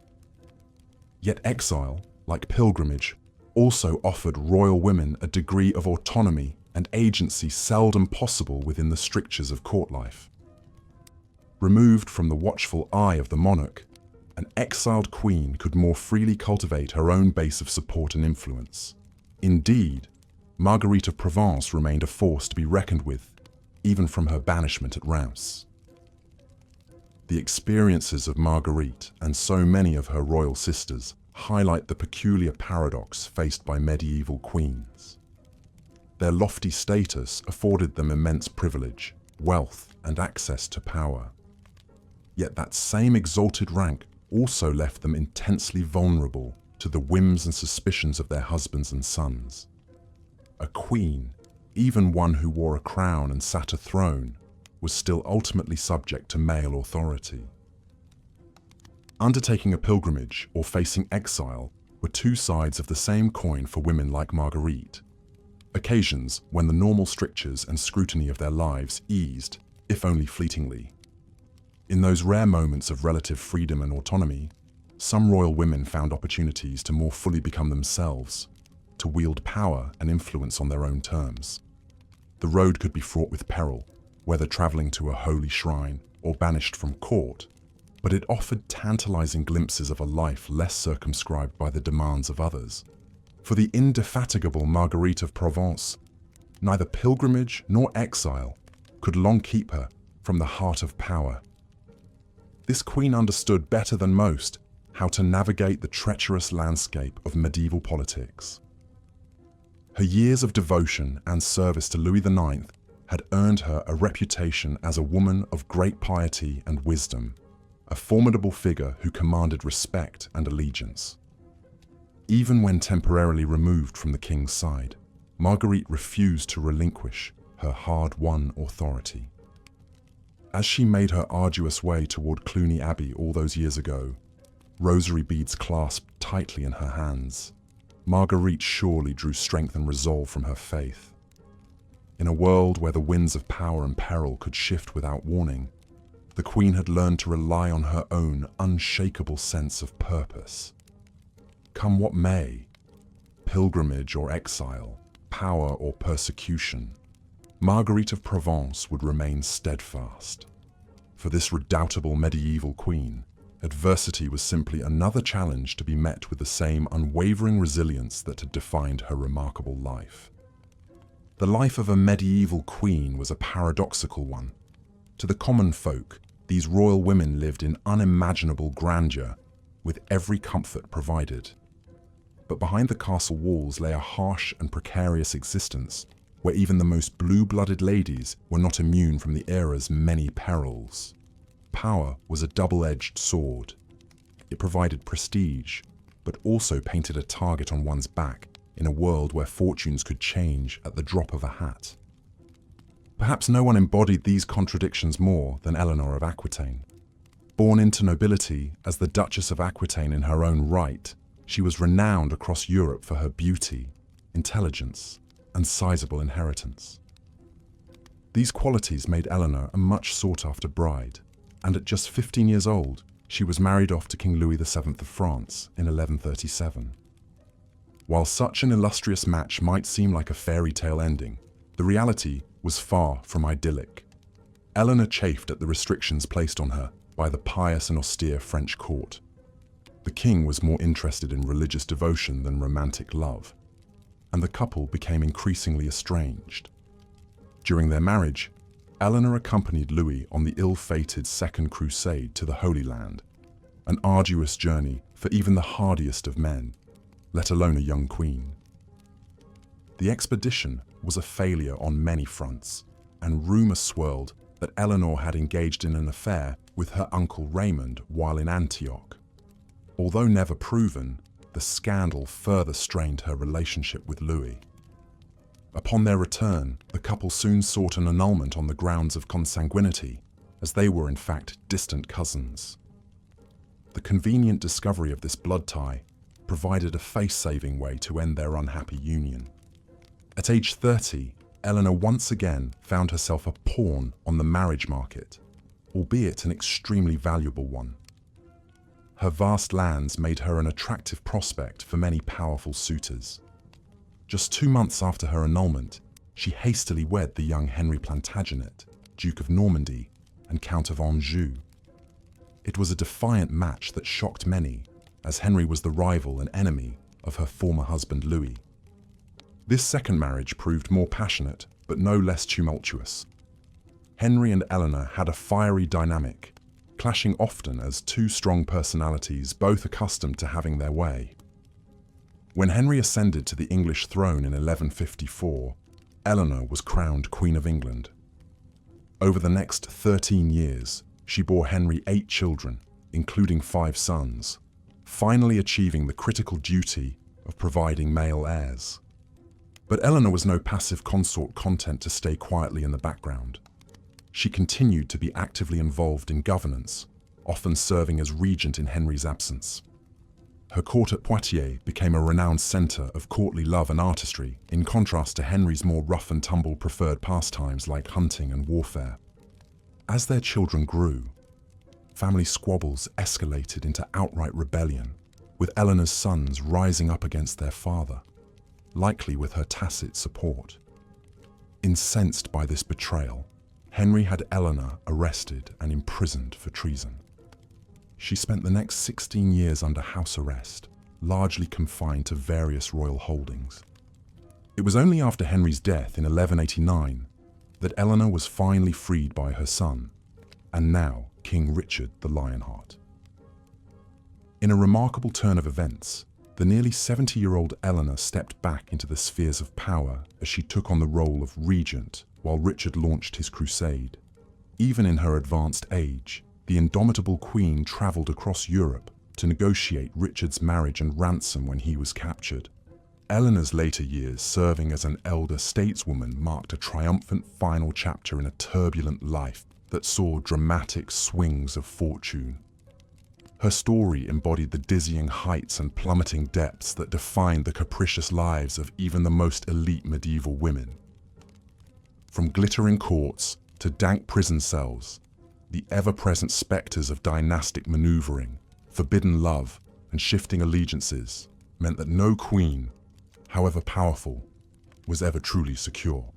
Yet exile, like pilgrimage, also offered royal women a degree of autonomy and agency seldom possible within the strictures of court life. Removed from the watchful eye of the monarch, an exiled queen could more freely cultivate her own base of support and influence. Indeed, Marguerite of Provence remained a force to be reckoned with, even from her banishment at Reims. The experiences of Marguerite and so many of her royal sisters highlight the peculiar paradox faced by medieval queens. Their lofty status afforded them immense privilege, wealth, and access to power. Yet that same exalted rank also left them intensely vulnerable to the whims and suspicions of their husbands and sons. A queen, even one who wore a crown and sat a throne, was still ultimately subject to male authority. Undertaking a pilgrimage or facing exile were two sides of the same coin for women like Marguerite. Occasions when the normal strictures and scrutiny of their lives eased, if only fleetingly. In those rare moments of relative freedom and autonomy, some royal women found opportunities to more fully become themselves, to wield power and influence on their own terms. The road could be fraught with peril, whether traveling to a holy shrine or banished from court, but it offered tantalizing glimpses of a life less circumscribed by the demands of others. For the indefatigable Marguerite of Provence, neither pilgrimage nor exile could long keep her from the heart of power. This queen understood better than most how to navigate the treacherous landscape of medieval politics. Her years of devotion and service to Louis IX had earned her a reputation as a woman of great piety and wisdom, a formidable figure who commanded respect and allegiance. Even when temporarily removed from the king's side, Marguerite refused to relinquish her hard-won authority. As she made her arduous way toward Cluny Abbey all those years ago, rosary beads clasped tightly in her hands, Marguerite surely drew strength and resolve from her faith. In a world where the winds of power and peril could shift without warning, the Queen had learned to rely on her own unshakable sense of purpose. Come what may, pilgrimage or exile, power or persecution, Marguerite of Provence would remain steadfast. For this redoubtable medieval queen, adversity was simply another challenge to be met with the same unwavering resilience that had defined her remarkable life. The life of a medieval queen was a paradoxical one. To the common folk, these royal women lived in unimaginable grandeur, with every comfort provided. But behind the castle walls lay a harsh and precarious existence, where even the most blue-blooded ladies were not immune from the era's many perils. Power was a double-edged sword. It provided prestige, but also painted a target on one's back in a world where fortunes could change at the drop of a hat. Perhaps no one embodied these contradictions more than Eleanor of Aquitaine. Born into nobility as the Duchess of Aquitaine in her own right, she was renowned across Europe for her beauty, intelligence, and sizable inheritance. These qualities made Eleanor a much sought-after bride, and at just 15 years old, she was married off to King Louis VII of France in 1137. While such an illustrious match might seem like a fairy tale ending, the reality was far from idyllic. Eleanor chafed at the restrictions placed on her by the pious and austere French court. The king was more interested in religious devotion than romantic love, and the couple became increasingly estranged. During their marriage, Eleanor accompanied Louis on the ill-fated Second Crusade to the Holy Land, an arduous journey for even the hardiest of men, let alone a young queen. The expedition was a failure on many fronts, and rumor swirled that Eleanor had engaged in an affair with her uncle Raymond while in Antioch. Although never proven, the scandal further strained her relationship with Louis. Upon their return, the couple soon sought an annulment on the grounds of consanguinity, as they were in fact distant cousins. The convenient discovery of this blood tie provided a face-saving way to end their unhappy union. At age 30, Eleanor once again found herself a pawn on the marriage market, albeit an extremely valuable one. Her vast lands made her an attractive prospect for many powerful suitors. Just 2 months after her annulment, she hastily wed the young Henry Plantagenet, Duke of Normandy, and Count of Anjou. It was a defiant match that shocked many, as Henry was the rival and enemy of her former husband Louis. This second marriage proved more passionate, but no less tumultuous. Henry and Eleanor had a fiery dynamic, clashing often as two strong personalities both accustomed to having their way. When Henry ascended to the English throne in 1154, Eleanor was crowned Queen of England. Over the next 13 years, she bore Henry 8 children, including 5 sons, finally achieving the critical duty of providing male heirs. But Eleanor was no passive consort content to stay quietly in the background. She continued to be actively involved in governance, often serving as regent in Henry's absence. Her court at Poitiers became a renowned centre of courtly love and artistry, in contrast to Henry's more rough-and-tumble preferred pastimes like hunting and warfare. As their children grew, family squabbles escalated into outright rebellion, with Eleanor's sons rising up against their father, likely with her tacit support. Incensed by this betrayal, Henry had Eleanor arrested and imprisoned for treason. She spent the next 16 years under house arrest, largely confined to various royal holdings. It was only after Henry's death in 1189 that Eleanor was finally freed by her son, and now King Richard the Lionheart. In a remarkable turn of events, the nearly 70-year-old Eleanor stepped back into the spheres of power as she took on the role of regent while Richard launched his crusade. Even in her advanced age, the indomitable queen traveled across Europe to negotiate Richard's marriage and ransom when he was captured. Eleanor's later years serving as an elder stateswoman marked a triumphant final chapter in a turbulent life that saw dramatic swings of fortune. Her story embodied the dizzying heights and plummeting depths that defined the capricious lives of even the most elite medieval women. From glittering courts to dank prison cells, the ever-present spectres of dynastic maneuvering, forbidden love, and shifting allegiances meant that no queen, however powerful, was ever truly secure.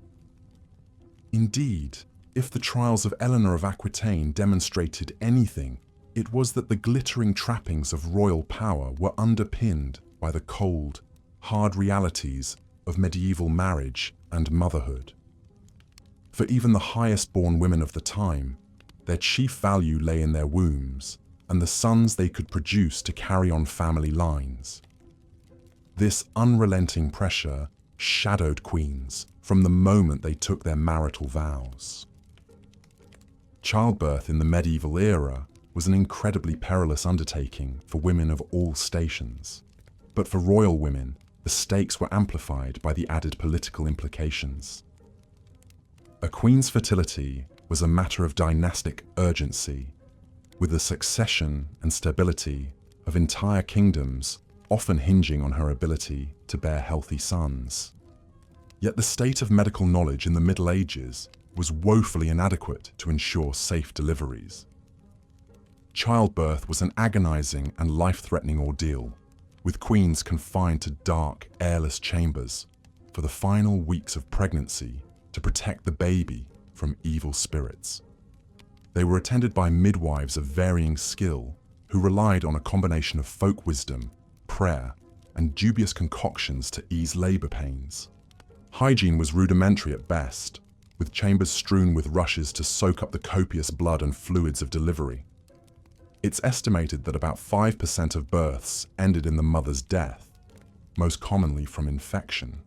Indeed, if the trials of Eleanor of Aquitaine demonstrated anything, it was that the glittering trappings of royal power were underpinned by the cold, hard realities of medieval marriage and motherhood. For even the highest-born women of the time, their chief value lay in their wombs and the sons they could produce to carry on family lines. This unrelenting pressure shadowed queens from the moment they took their marital vows. Childbirth in the medieval era was an incredibly perilous undertaking for women of all stations. But for royal women, the stakes were amplified by the added political implications. A queen's fertility was a matter of dynastic urgency, with the succession and stability of entire kingdoms often hinging on her ability to bear healthy sons. Yet the state of medical knowledge in the Middle Ages was woefully inadequate to ensure safe deliveries. Childbirth was an agonizing and life-threatening ordeal, with queens confined to dark, airless chambers for the final weeks of pregnancy to protect the baby from evil spirits. They were attended by midwives of varying skill who relied on a combination of folk wisdom, prayer, and dubious concoctions to ease labor pains. Hygiene was rudimentary at best, with chambers strewn with rushes to soak up the copious blood and fluids of delivery. It's estimated that about 5% of births ended in the mother's death, most commonly from infection.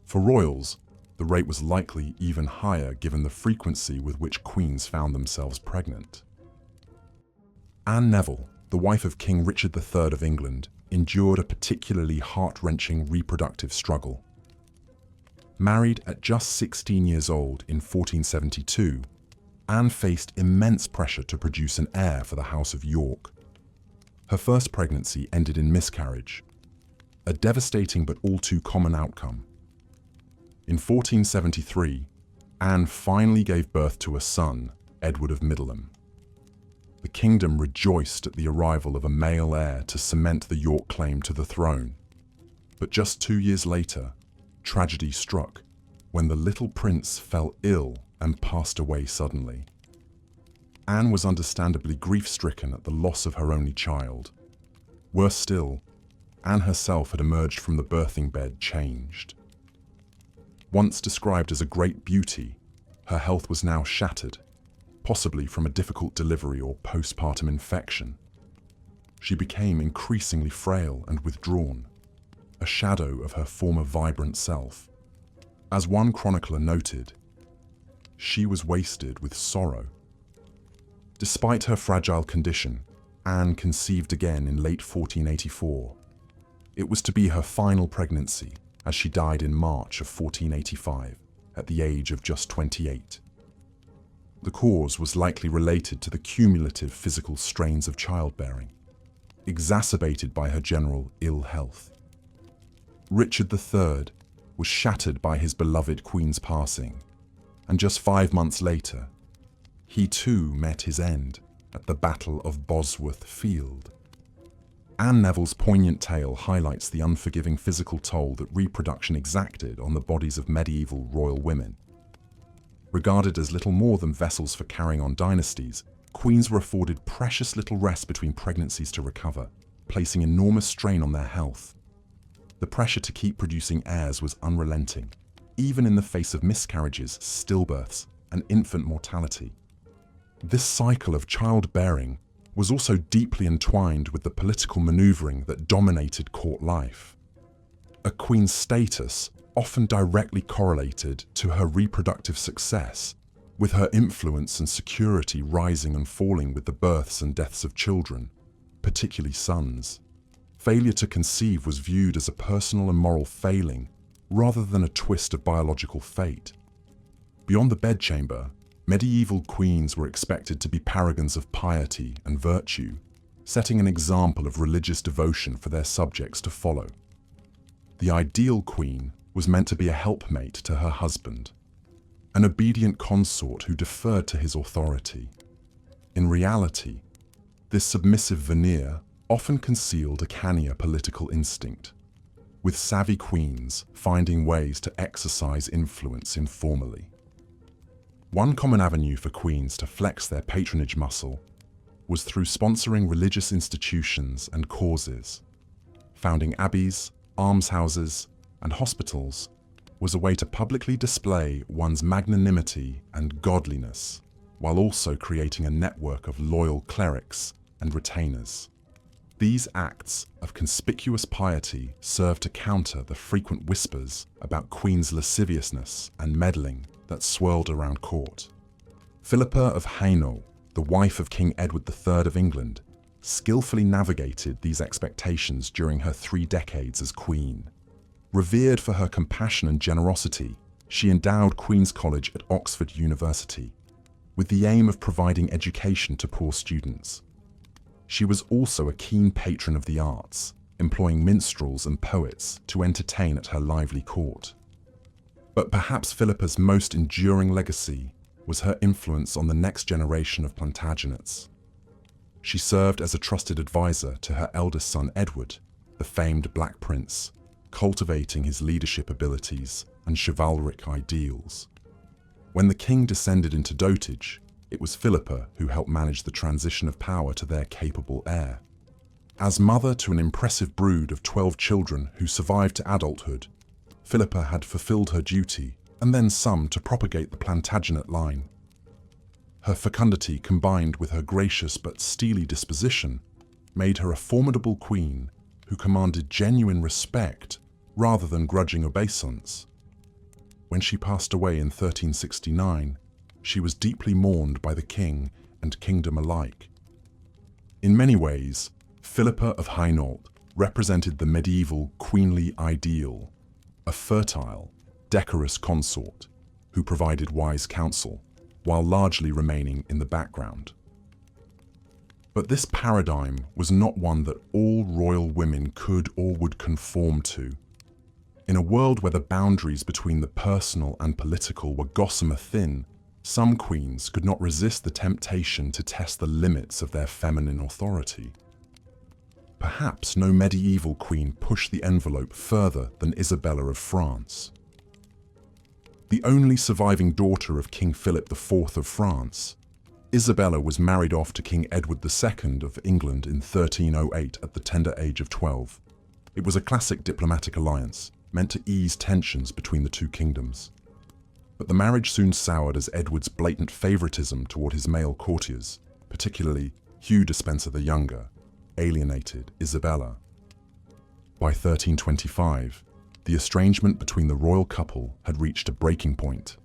For royals, the rate was likely even higher given the frequency with which queens found themselves pregnant. Anne Neville, the wife of King Richard III of England, endured a particularly heart-wrenching reproductive struggle. Married at just 16 years old in 1472, Anne faced immense pressure to produce an heir for the House of York. Her first pregnancy ended in miscarriage, a devastating but all too common outcome. In 1473, Anne finally gave birth to a son, Edward of Middleham. The kingdom rejoiced at the arrival of a male heir to cement the York claim to the throne. But just 2 years later, tragedy struck when the little prince fell ill and passed away suddenly. Anne was understandably grief-stricken at the loss of her only child. Worse still, Anne herself had emerged from the birthing bed changed. Once described as a great beauty, her health was now shattered, possibly from a difficult delivery or postpartum infection. She became increasingly frail and withdrawn, a shadow of her former vibrant self. As one chronicler noted, she was wasted with sorrow. Despite her fragile condition, Anne conceived again in late 1484. It was to be her final pregnancy, as she died in March of 1485, at the age of just 28. The cause was likely related to the cumulative physical strains of childbearing, exacerbated by her general ill health. Richard III was shattered by his beloved Queen's passing, and just 5 months later, he too met his end at the Battle of Bosworth Field. Anne Neville's poignant tale highlights the unforgiving physical toll that reproduction exacted on the bodies of medieval royal women. Regarded as little more than vessels for carrying on dynasties, queens were afforded precious little rest between pregnancies to recover, placing enormous strain on their health. The pressure to keep producing heirs was unrelenting, even in the face of miscarriages, stillbirths, and infant mortality. This cycle of childbearing was also deeply entwined with the political maneuvering that dominated court life. A queen's status often directly correlated to her reproductive success, with her influence and security rising and falling with the births and deaths of children, particularly sons. Failure to conceive was viewed as a personal and moral failing, rather than a twist of biological fate. Beyond the bedchamber, medieval queens were expected to be paragons of piety and virtue, setting an example of religious devotion for their subjects to follow. The ideal queen was meant to be a helpmate to her husband, an obedient consort who deferred to his authority. In reality, this submissive veneer often concealed a cannier political instinct, with savvy queens finding ways to exercise influence informally. One common avenue for queens to flex their patronage muscle was through sponsoring religious institutions and causes. Founding abbeys, almshouses, and hospitals was a way to publicly display one's magnanimity and godliness, while also creating a network of loyal clerics and retainers. These acts of conspicuous piety served to counter the frequent whispers about queens' lasciviousness and meddling that swirled around court. Philippa of Hainault, the wife of King Edward III of England, skillfully navigated these expectations during her 3 decades as queen. Revered for her compassion and generosity, she endowed Queen's College at Oxford University, with the aim of providing education to poor students. She was also a keen patron of the arts, employing minstrels and poets to entertain at her lively court. But perhaps Philippa's most enduring legacy was her influence on the next generation of Plantagenets. She served as a trusted advisor to her eldest son Edward, the famed Black Prince, cultivating his leadership abilities and chivalric ideals. When the king descended into dotage, it was Philippa who helped manage the transition of power to their capable heir. As mother to an impressive brood of 12 children who survived to adulthood, Philippa had fulfilled her duty, and then some, to propagate the Plantagenet line. Her fecundity, combined with her gracious but steely disposition, made her a formidable queen who commanded genuine respect rather than grudging obeisance. When she passed away in 1369, she was deeply mourned by the king and kingdom alike. In many ways, Philippa of Hainault represented the medieval queenly ideal, a fertile, decorous consort who provided wise counsel while largely remaining in the background. But this paradigm was not one that all royal women could or would conform to. In a world where the boundaries between the personal and political were gossamer thin, some queens could not resist the temptation to test the limits of their feminine authority. Perhaps no medieval queen pushed the envelope further than Isabella of France. The only surviving daughter of King Philip IV of France, Isabella was married off to King Edward II of England in 1308 at the tender age of 12. It was a classic diplomatic alliance, meant to ease tensions between the two kingdoms. But the marriage soon soured as Edward's blatant favoritism toward his male courtiers, particularly Hugh Despencer the Younger, alienated Isabella. By 1325, the estrangement between the royal couple had reached a breaking point.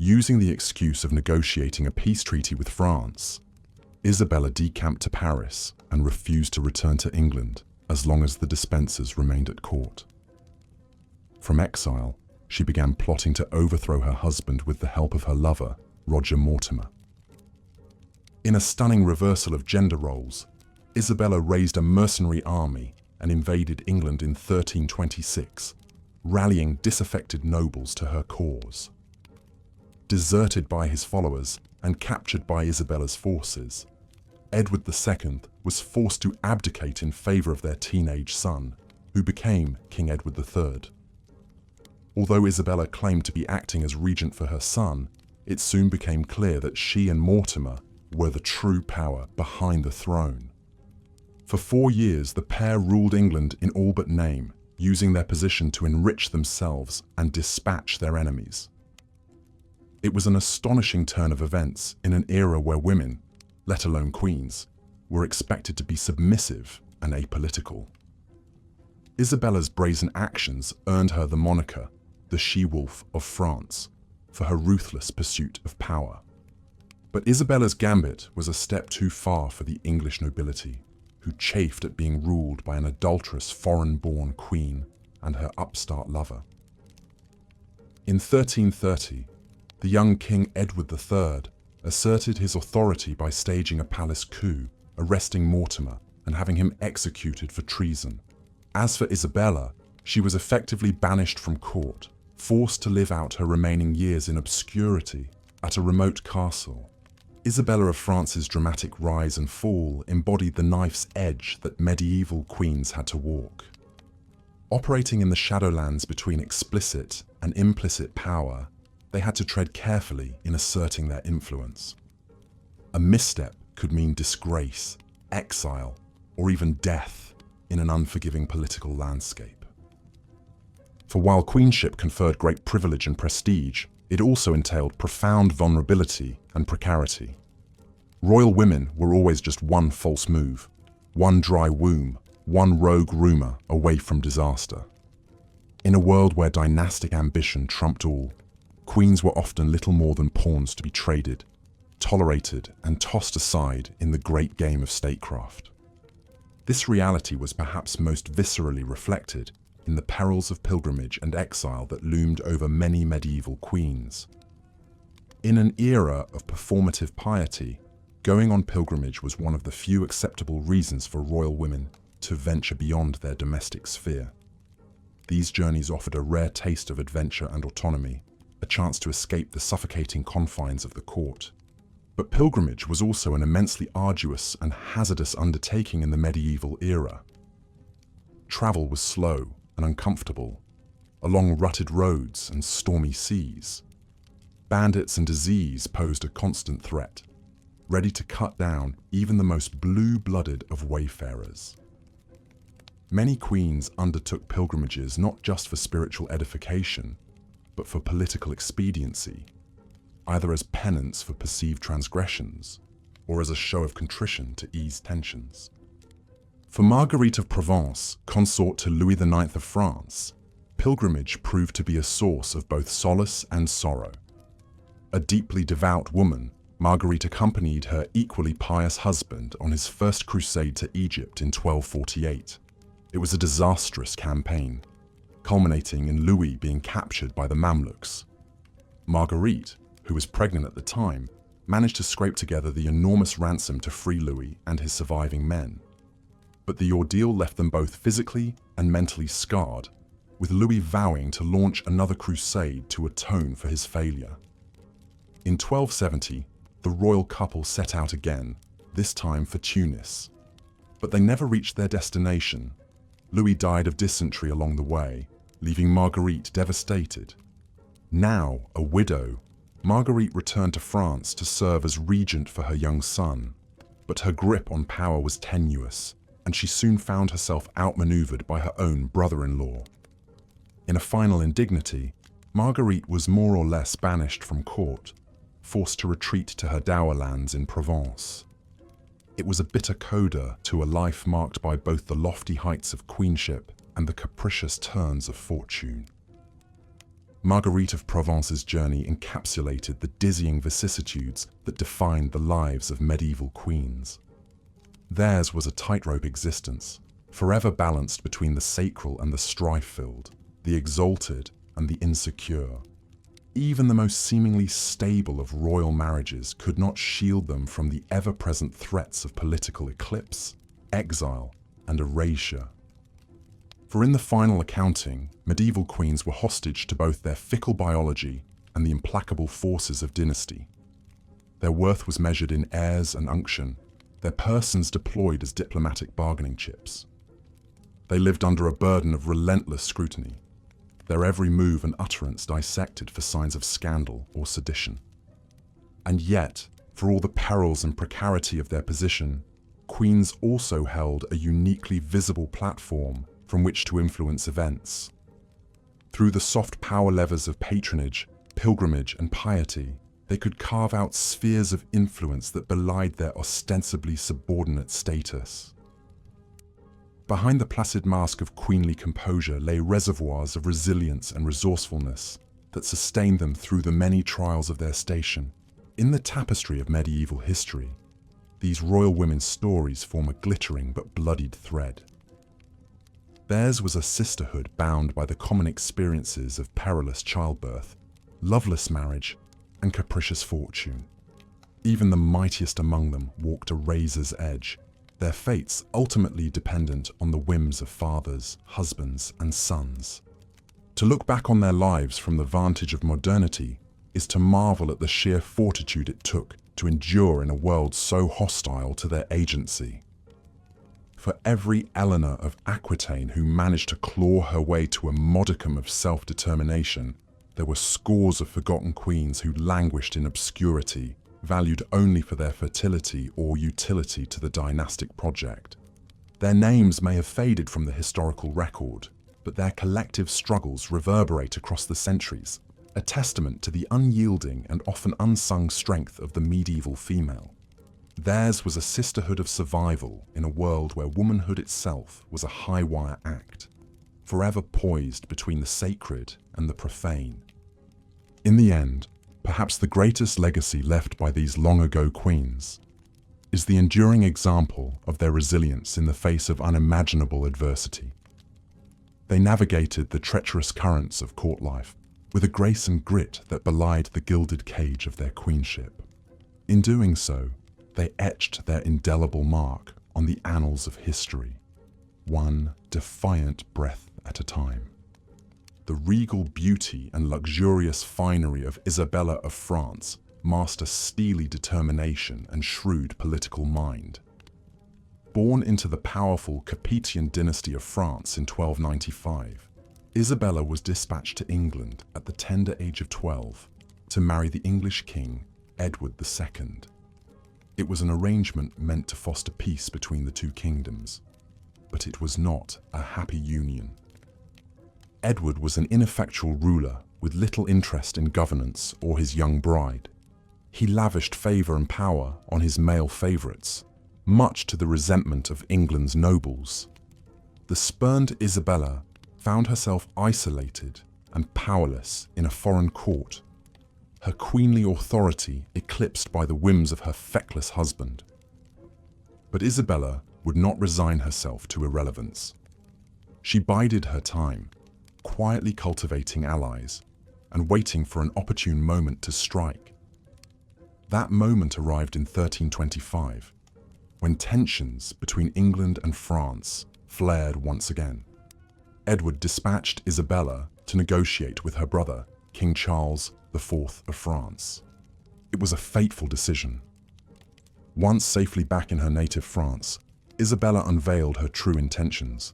Using the excuse of negotiating a peace treaty with France, Isabella decamped to Paris and refused to return to England as long as the Despensers remained at court. From exile, she began plotting to overthrow her husband with the help of her lover, Roger Mortimer. In a stunning reversal of gender roles, Isabella raised a mercenary army and invaded England in 1326, rallying disaffected nobles to her cause. Deserted by his followers and captured by Isabella's forces, Edward II was forced to abdicate in favor of their teenage son, who became King Edward III. Although Isabella claimed to be acting as regent for her son, it soon became clear that she and Mortimer were the true power behind the throne. For 4 years, the pair ruled England in all but name, using their position to enrich themselves and dispatch their enemies. It was an astonishing turn of events in an era where women, let alone queens, were expected to be submissive and apolitical. Isabella's brazen actions earned her the moniker, the She-Wolf of France, for her ruthless pursuit of power. But Isabella's gambit was a step too far for the English nobility, who chafed at being ruled by an adulterous foreign-born queen and her upstart lover. In 1330, the young King Edward III asserted his authority by staging a palace coup, arresting Mortimer and having him executed for treason. As for Isabella, she was effectively banished from court, forced to live out her remaining years in obscurity at a remote castle. Isabella of France's dramatic rise and fall embodied the knife's edge that medieval queens had to walk. Operating in the shadowlands between explicit and implicit power, they had to tread carefully in asserting their influence. A misstep could mean disgrace, exile, or even death in an unforgiving political landscape. For while queenship conferred great privilege and prestige, it also entailed profound vulnerability and precarity. Royal women were always just one false move, one dry womb, one rogue rumor away from disaster. In a world where dynastic ambition trumped all, queens were often little more than pawns to be traded, tolerated, and tossed aside in the great game of statecraft. This reality was perhaps most viscerally reflected in the perils of pilgrimage and exile that loomed over many medieval queens. In an era of performative piety, going on pilgrimage was one of the few acceptable reasons for royal women to venture beyond their domestic sphere. These journeys offered a rare taste of adventure and autonomy, a chance to escape the suffocating confines of the court. But pilgrimage was also an immensely arduous and hazardous undertaking in the medieval era. Travel was slow and uncomfortable, along rutted roads and stormy seas. Bandits and disease posed a constant threat, ready to cut down even the most blue-blooded of wayfarers. Many queens undertook pilgrimages not just for spiritual edification, but for political expediency, either as penance for perceived transgressions or as a show of contrition to ease tensions. For Marguerite of Provence, consort to Louis IX of France, pilgrimage proved to be a source of both solace and sorrow. A deeply devout woman, Marguerite accompanied her equally pious husband on his first crusade to Egypt in 1248. It was a disastrous campaign, culminating in Louis being captured by the Mamluks. Marguerite, who was pregnant at the time, managed to scrape together the enormous ransom to free Louis and his surviving men. But the ordeal left them both physically and mentally scarred, with Louis vowing to launch another crusade to atone for his failure. In 1270, the royal couple set out again, this time for Tunis. But they never reached their destination. Louis died of dysentery along the way, leaving Marguerite devastated. Now a widow, Marguerite returned to France to serve as regent for her young son, but her grip on power was tenuous, and she soon found herself outmaneuvered by her own brother-in-law. In a final indignity, Marguerite was more or less banished from court, forced to retreat to her dower lands in Provence. It was a bitter coda to a life marked by both the lofty heights of queenship and the capricious turns of fortune. Marguerite of Provence's journey encapsulated the dizzying vicissitudes that defined the lives of medieval queens. Theirs was a tightrope existence, forever balanced between the sacral and the strife-filled, the exalted and the insecure. Even the most seemingly stable of royal marriages could not shield them from the ever-present threats of political eclipse, exile, and erasure. For in the final accounting, medieval queens were hostage to both their fickle biology and the implacable forces of dynasty. Their worth was measured in heirs and unction, their persons deployed as diplomatic bargaining chips. They lived under a burden of relentless scrutiny, their every move and utterance dissected for signs of scandal or sedition. And yet, for all the perils and precarity of their position, queens also held a uniquely visible platform from which to influence events. Through the soft power levers of patronage, pilgrimage, and piety, they could carve out spheres of influence that belied their ostensibly subordinate status. Behind the placid mask of queenly composure lay reservoirs of resilience and resourcefulness that sustained them through the many trials of their station. In the tapestry of medieval history, these royal women's stories form a glittering but bloodied thread. Theirs was a sisterhood bound by the common experiences of perilous childbirth, loveless marriage, and capricious fortune. Even the mightiest among them walked a razor's edge, their fates ultimately dependent on the whims of fathers, husbands, and sons. To look back on their lives from the vantage of modernity is to marvel at the sheer fortitude it took to endure in a world so hostile to their agency. For every Eleanor of Aquitaine who managed to claw her way to a modicum of self-determination, there were scores of forgotten queens who languished in obscurity, valued only for their fertility or utility to the dynastic project. Their names may have faded from the historical record, but their collective struggles reverberate across the centuries, a testament to the unyielding and often unsung strength of the medieval female. Theirs was a sisterhood of survival in a world where womanhood itself was a high-wire act, forever poised between the sacred and the profane. In the end, perhaps the greatest legacy left by these long-ago queens is the enduring example of their resilience in the face of unimaginable adversity. They navigated the treacherous currents of court life with a grace and grit that belied the gilded cage of their queenship. In doing so, they etched their indelible mark on the annals of history, one defiant breath at a time. The regal beauty and luxurious finery of Isabella of France masked a steely determination and shrewd political mind. Born into the powerful Capetian dynasty of France in 1295, Isabella was dispatched to England at the tender age of 12 to marry the English king, Edward II. It was an arrangement meant to foster peace between the two kingdoms, but it was not a happy union. Edward was an ineffectual ruler with little interest in governance or his young bride. He lavished favour and power on his male favourites, much to the resentment of England's nobles. The spurned Isabella found herself isolated and powerless in a foreign court, her queenly authority eclipsed by the whims of her feckless husband. But Isabella would not resign herself to irrelevance. She bided her time, quietly cultivating allies and waiting for an opportune moment to strike. That moment arrived in 1325, when tensions between England and France flared once again. Edward dispatched Isabella to negotiate with her brother, King Charles IV of France. It was a fateful decision. Once safely back in her native France, Isabella unveiled her true intentions.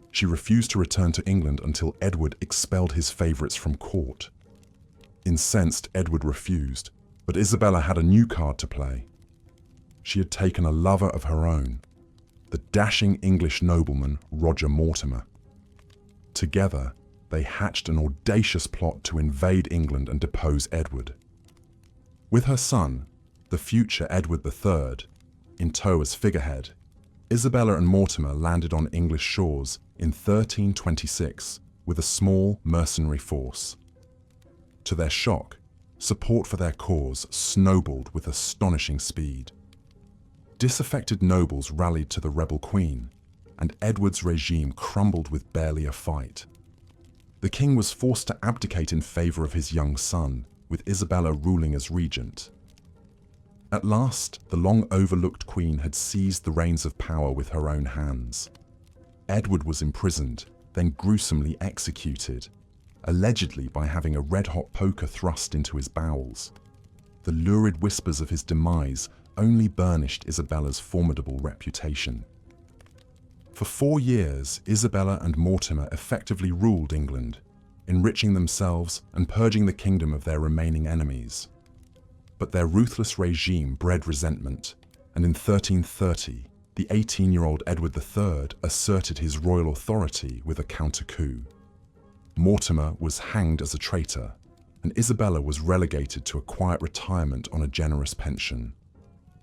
She refused to return to England until Edward expelled his favourites from court. Incensed, Edward refused, but Isabella had a new card to play. She had taken a lover of her own, the dashing English nobleman Roger Mortimer. Together, they hatched an audacious plot to invade England and depose Edward. With her son, the future Edward III, in tow as figurehead, Isabella and Mortimer landed on English shores in 1326 with a small mercenary force. To their shock, support for their cause snowballed with astonishing speed. Disaffected nobles rallied to the rebel queen, and Edward's regime crumbled with barely a fight. The king was forced to abdicate in favor of his young son, with Isabella ruling as regent. At last, the long-overlooked queen had seized the reins of power with her own hands. Edward was imprisoned, then gruesomely executed, allegedly by having a red-hot poker thrust into his bowels. The lurid whispers of his demise only burnished Isabella's formidable reputation. For 4 years, Isabella and Mortimer effectively ruled England, enriching themselves and purging the kingdom of their remaining enemies. But their ruthless regime bred resentment, and in 1330, the 18-year-old Edward III asserted his royal authority with a counter-coup. Mortimer was hanged as a traitor, and Isabella was relegated to a quiet retirement on a generous pension.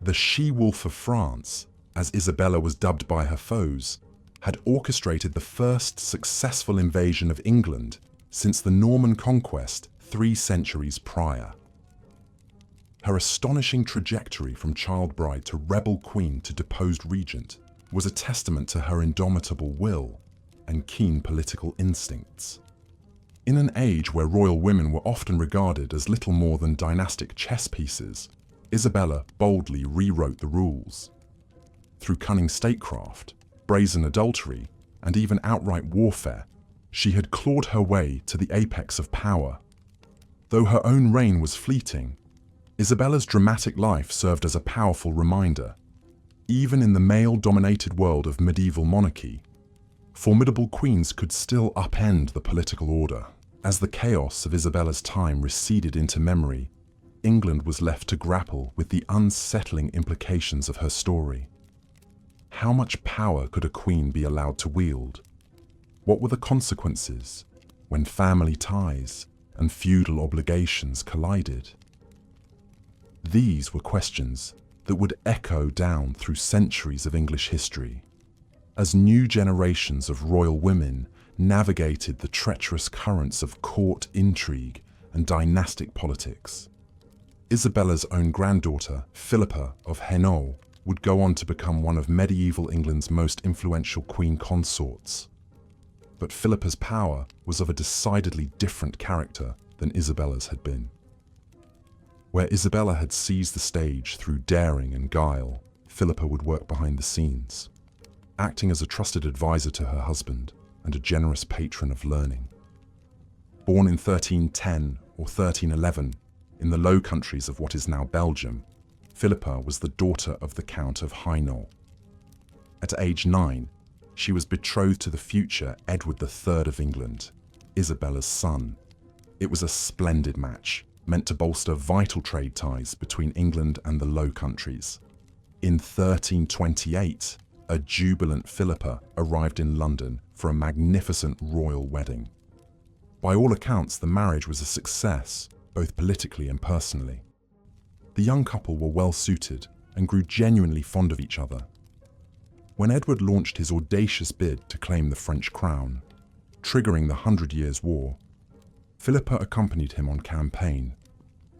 The she-wolf of France, as Isabella was dubbed by her foes, had orchestrated the first successful invasion of England since the Norman conquest 3 centuries prior. Her astonishing trajectory from child bride to rebel queen to deposed regent was a testament to her indomitable will and keen political instincts. In an age where royal women were often regarded as little more than dynastic chess pieces, Isabella boldly rewrote the rules. Through cunning statecraft, brazen adultery, and even outright warfare, she had clawed her way to the apex of power. Though her own reign was fleeting, Isabella's dramatic life served as a powerful reminder. Even in the male-dominated world of medieval monarchy, formidable queens could still upend the political order. As the chaos of Isabella's time receded into memory, England was left to grapple with the unsettling implications of her story. How much power could a queen be allowed to wield? What were the consequences when family ties and feudal obligations collided? These were questions that would echo down through centuries of English history, as new generations of royal women navigated the treacherous currents of court intrigue and dynastic politics. Isabella's own granddaughter, Philippa of Hainault, would go on to become one of medieval England's most influential queen consorts. But Philippa's power was of a decidedly different character than Isabella's had been. Where Isabella had seized the stage through daring and guile, Philippa would work behind the scenes, acting as a trusted advisor to her husband and a generous patron of learning. Born in 1310 or 1311 in the Low Countries of what is now Belgium, Philippa was the daughter of the Count of Hainault. At age 9, she was betrothed to the future Edward III of England, Isabella's son. It was a splendid match, meant to bolster vital trade ties between England and the Low Countries. In 1328, a jubilant Philippa arrived in London for a magnificent royal wedding. By all accounts, the marriage was a success, both politically and personally. The young couple were well suited and grew genuinely fond of each other. When Edward launched his audacious bid to claim the French crown, triggering the 100 Years' War, Philippa accompanied him on campaign,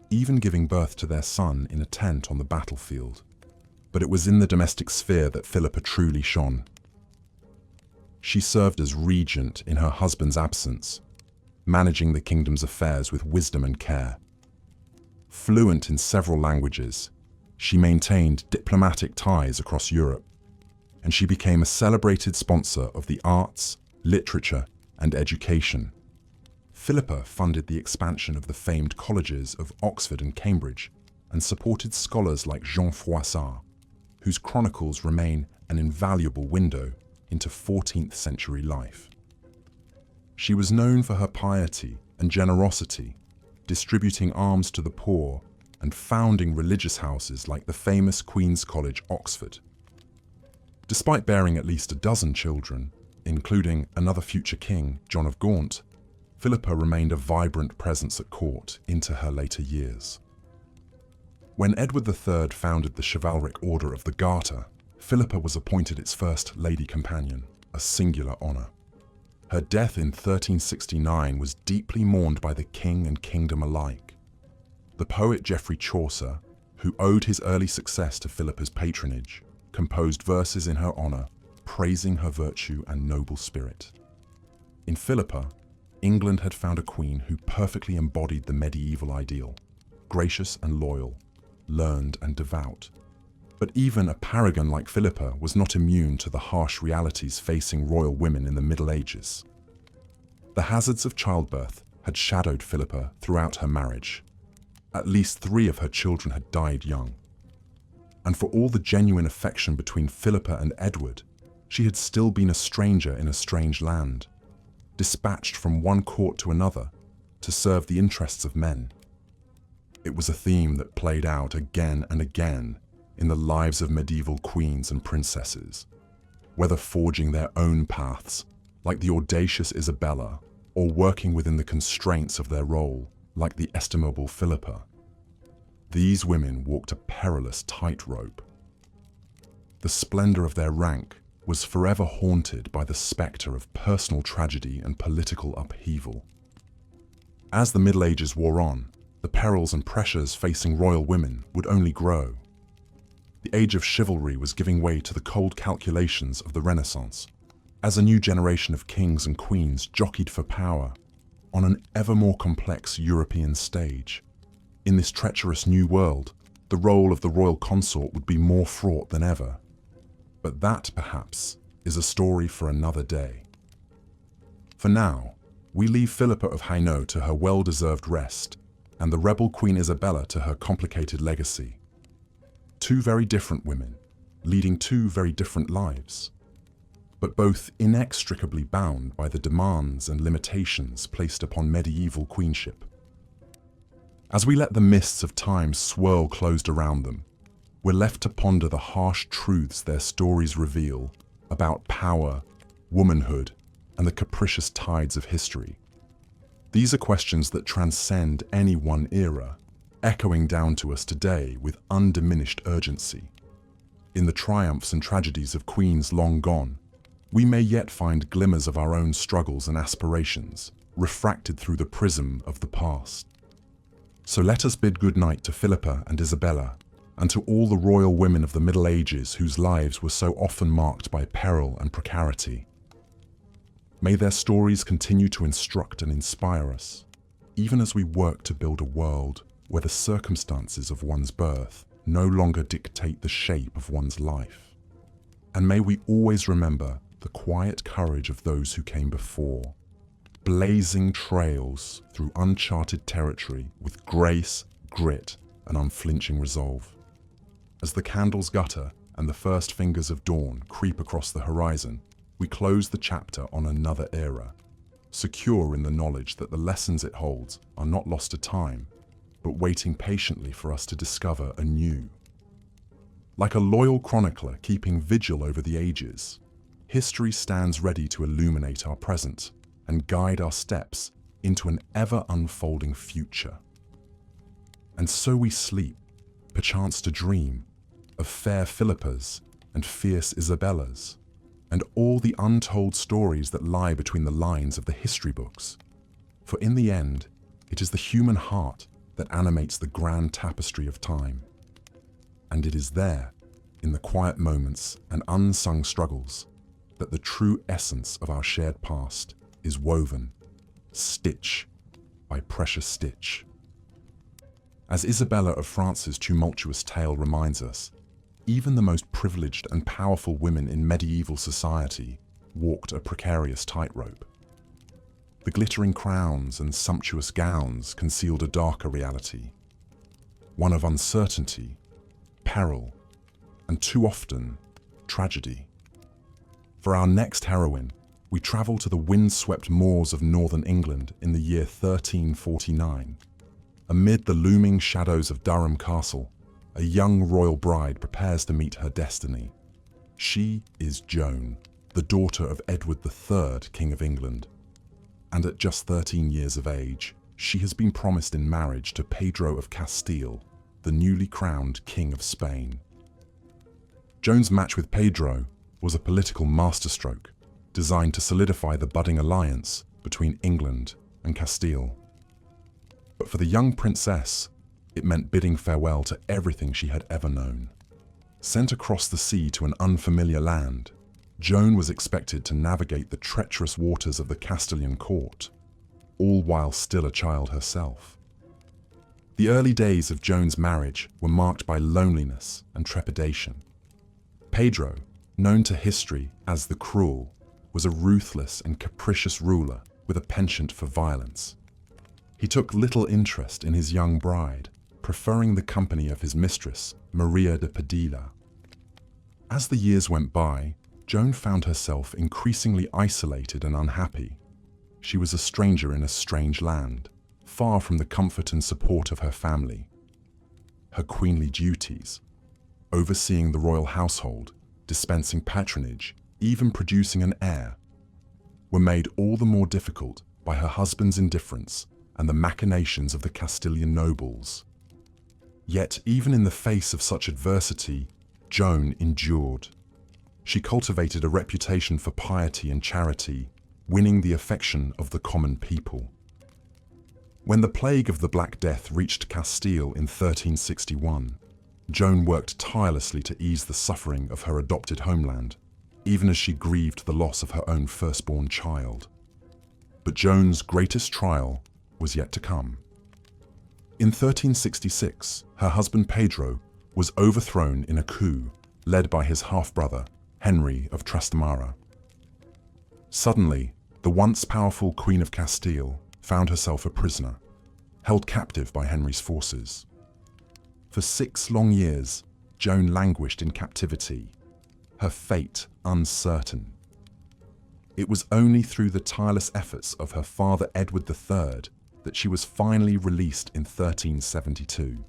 even giving birth to their son in a tent on the battlefield. But it was in the domestic sphere that Philippa truly shone. She served as regent in her husband's absence, managing the kingdom's affairs with wisdom and care. Fluent in several languages, she maintained diplomatic ties across Europe, and she became a celebrated sponsor of the arts, literature, and education. Philippa funded the expansion of the famed colleges of Oxford and Cambridge and supported scholars like Jean Froissart, whose chronicles remain an invaluable window into 14th century life. She was known for her piety and generosity, distributing alms to the poor and founding religious houses like the famous Queen's College, Oxford. Despite bearing at least a dozen children, including another future king, John of Gaunt, Philippa remained a vibrant presence at court into her later years. When Edward III founded the chivalric Order of the Garter, Philippa was appointed its first lady companion, a singular honour. Her death in 1369 was deeply mourned by the king and kingdom alike. The poet Geoffrey Chaucer, who owed his early success to Philippa's patronage, composed verses in her honour, praising her virtue and noble spirit. In Philippa, England had found a queen who perfectly embodied the medieval ideal, gracious and loyal, learned and devout. But even a paragon like Philippa was not immune to the harsh realities facing royal women in the Middle Ages. The hazards of childbirth had shadowed Philippa throughout her marriage. At least 3 of her children had died young. And for all the genuine affection between Philippa and Edward, she had still been a stranger in a strange land, dispatched from one court to another to serve the interests of men. It was a theme that played out again and again in the lives of medieval queens and princesses, whether forging their own paths, like the audacious Isabella, or working within the constraints of their role, like the estimable Philippa. These women walked a perilous tightrope. The splendor of their rank was forever haunted by the specter of personal tragedy and political upheaval. As the Middle Ages wore on, the perils and pressures facing royal women would only grow. The age of chivalry was giving way to the cold calculations of the Renaissance, as a new generation of kings and queens jockeyed for power on an ever more complex European stage. In this treacherous new world, the role of the royal consort would be more fraught than ever. But that, perhaps, is a story for another day. For now, we leave Philippa of Hainaut to her well-deserved rest, and the rebel Queen Isabella to her complicated legacy. 2 very different women, leading 2 very different lives, but both inextricably bound by the demands and limitations placed upon medieval queenship. As we let the mists of time swirl closed around them, we're left to ponder the harsh truths their stories reveal about power, womanhood, and the capricious tides of history. These are questions that transcend any one era, echoing down to us today with undiminished urgency. In the triumphs and tragedies of queens long gone, we may yet find glimmers of our own struggles and aspirations, refracted through the prism of the past. So let us bid good night to Philippa and Isabella, and to all the royal women of the Middle Ages whose lives were so often marked by peril and precarity. May their stories continue to instruct and inspire us, even as we work to build a world where the circumstances of one's birth no longer dictate the shape of one's life. And may we always remember the quiet courage of those who came before, blazing trails through uncharted territory with grace, grit, and unflinching resolve. As the candles gutter and the first fingers of dawn creep across the horizon, we close the chapter on another era, secure in the knowledge that the lessons it holds are not lost to time, but waiting patiently for us to discover anew. Like a loyal chronicler keeping vigil over the ages, history stands ready to illuminate our present and guide our steps into an ever-unfolding future. And so we sleep, perchance to dream, of fair Philippas and fierce Isabellas, and all the untold stories that lie between the lines of the history books. For in the end, it is the human heart that animates the grand tapestry of time. And it is there, in the quiet moments and unsung struggles, that the true essence of our shared past is woven, stitch by precious stitch. As Isabella of France's tumultuous tale reminds us, even the most privileged and powerful women in medieval society walked a precarious tightrope. The glittering crowns and sumptuous gowns concealed a darker reality, one of uncertainty, peril, and too often, tragedy. For our next heroine, we travel to the windswept moors of northern England in the year 1349, Amid the looming shadows of Durham Castle, a young royal bride prepares to meet her destiny. She is Joan, the daughter of Edward III, King of England. And at just 13 years of age, she has been promised in marriage to Pedro of Castile, the newly crowned King of Spain. Joan's match with Pedro was a political masterstroke designed to solidify the budding alliance between England and Castile. But for the young princess, it meant bidding farewell to everything she had ever known. Sent across the sea to an unfamiliar land, Joan was expected to navigate the treacherous waters of the Castilian court, all while still a child herself. The early days of Joan's marriage were marked by loneliness and trepidation. Pedro, known to history as the Cruel, was a ruthless and capricious ruler with a penchant for violence. He took little interest in his young bride, preferring the company of his mistress, Maria de Padilla. As the years went by, Joan found herself increasingly isolated and unhappy. She was a stranger in a strange land, far from the comfort and support of her family. Her queenly duties, overseeing the royal household, dispensing patronage, even producing an heir, were made all the more difficult by her husband's indifference and the machinations of the Castilian nobles. Yet, even in the face of such adversity, Joan endured. She cultivated a reputation for piety and charity, winning the affection of the common people. When the plague of the Black Death reached Castile in 1361, Joan worked tirelessly to ease the suffering of her adopted homeland, even as she grieved the loss of her own firstborn child. But Joan's greatest trial was yet to come. In 1366, her husband Pedro was overthrown in a coup led by his half-brother, Henry of Trastamara. Suddenly, the once powerful Queen of Castile found herself a prisoner, held captive by Henry's forces. For 6 long years, Joan languished in captivity, her fate uncertain. It was only through the tireless efforts of her father Edward III that she was finally released in 1372.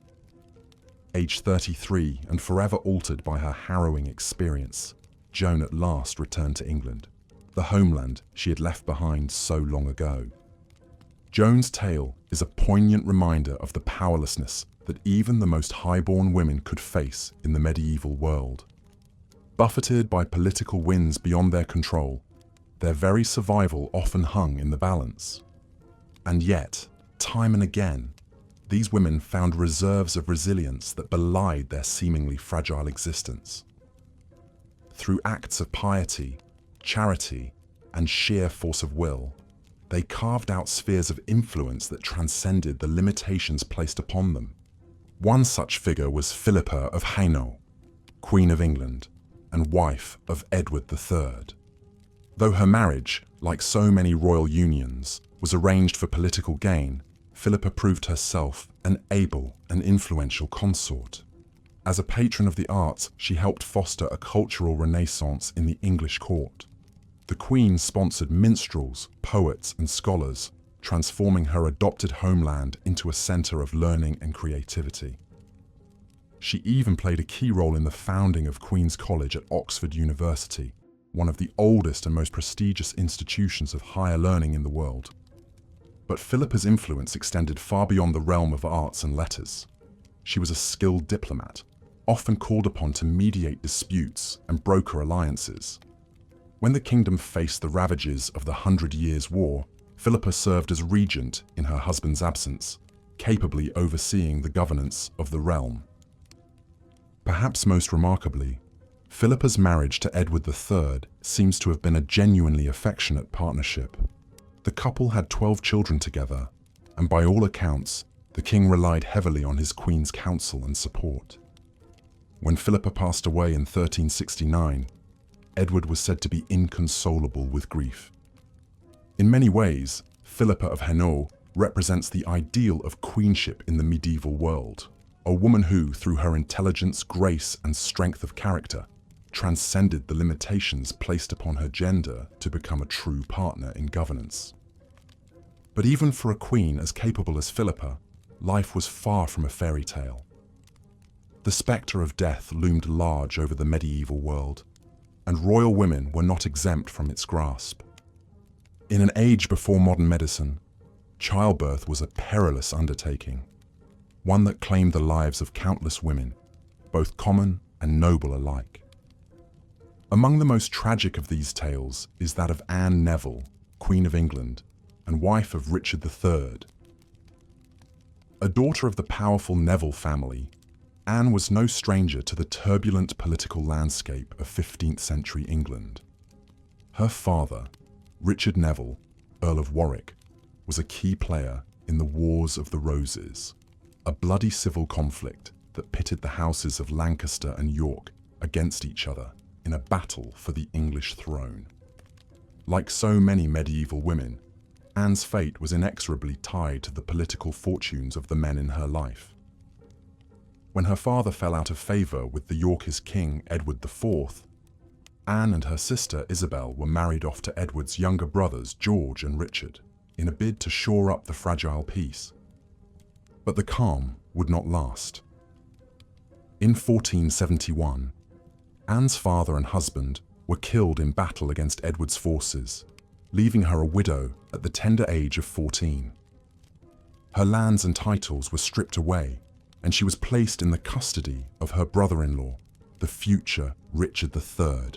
Aged 33 and forever altered by her harrowing experience, Joan at last returned to England, the homeland she had left behind so long ago. Joan's tale is a poignant reminder of the powerlessness that even the most high-born women could face in the medieval world. Buffeted by political winds beyond their control, their very survival often hung in the balance. And yet, time and again, these women found reserves of resilience that belied their seemingly fragile existence. Through acts of piety, charity, and sheer force of will, they carved out spheres of influence that transcended the limitations placed upon them. One such figure was Philippa of Hainault, Queen of England and wife of Edward III. Though her marriage, like so many royal unions, was arranged for political gain, Philippa proved herself an able and influential consort. As a patron of the arts, she helped foster a cultural renaissance in the English court. The Queen sponsored minstrels, poets, and scholars, transforming her adopted homeland into a center of learning and creativity. She even played a key role in the founding of Queen's College at Oxford University, one of the oldest and most prestigious institutions of higher learning in the world. But Philippa's influence extended far beyond the realm of arts and letters. She was a skilled diplomat, often called upon to mediate disputes and broker alliances. When the kingdom faced the ravages of the 100 Years' War, Philippa served as regent in her husband's absence, capably overseeing the governance of the realm. Perhaps most remarkably, Philippa's marriage to Edward III seems to have been a genuinely affectionate partnership. The couple had 12 children together, and by all accounts, the king relied heavily on his queen's counsel and support. When Philippa passed away in 1369, Edward was said to be inconsolable with grief. In many ways, Philippa of Hainault represents the ideal of queenship in the medieval world, a woman who, through her intelligence, grace, and strength of character, transcended the limitations placed upon her gender to become a true partner in governance. But even for a queen as capable as Philippa, life was far from a fairy tale. The spectre of death loomed large over the medieval world, and royal women were not exempt from its grasp. In an age before modern medicine, childbirth was a perilous undertaking, one that claimed the lives of countless women, both common and noble alike. Among the most tragic of these tales is that of Anne Neville, Queen of England and wife of Richard III. A daughter of the powerful Neville family, Anne was no stranger to the turbulent political landscape of 15th century England. Her father, Richard Neville, Earl of Warwick, was a key player in the Wars of the Roses, a bloody civil conflict that pitted the houses of Lancaster and York against each other in a battle for the English throne. Like so many medieval women, Anne's fate was inexorably tied to the political fortunes of the men in her life. When her father fell out of favour with the Yorkist king Edward IV, Anne and her sister Isabel were married off to Edward's younger brothers George and Richard in a bid to shore up the fragile peace. But the calm would not last. In 1471, Anne's father and husband were killed in battle against Edward's forces, leaving her a widow at the tender age of 14. Her lands and titles were stripped away, and she was placed in the custody of her brother-in-law, the future Richard III.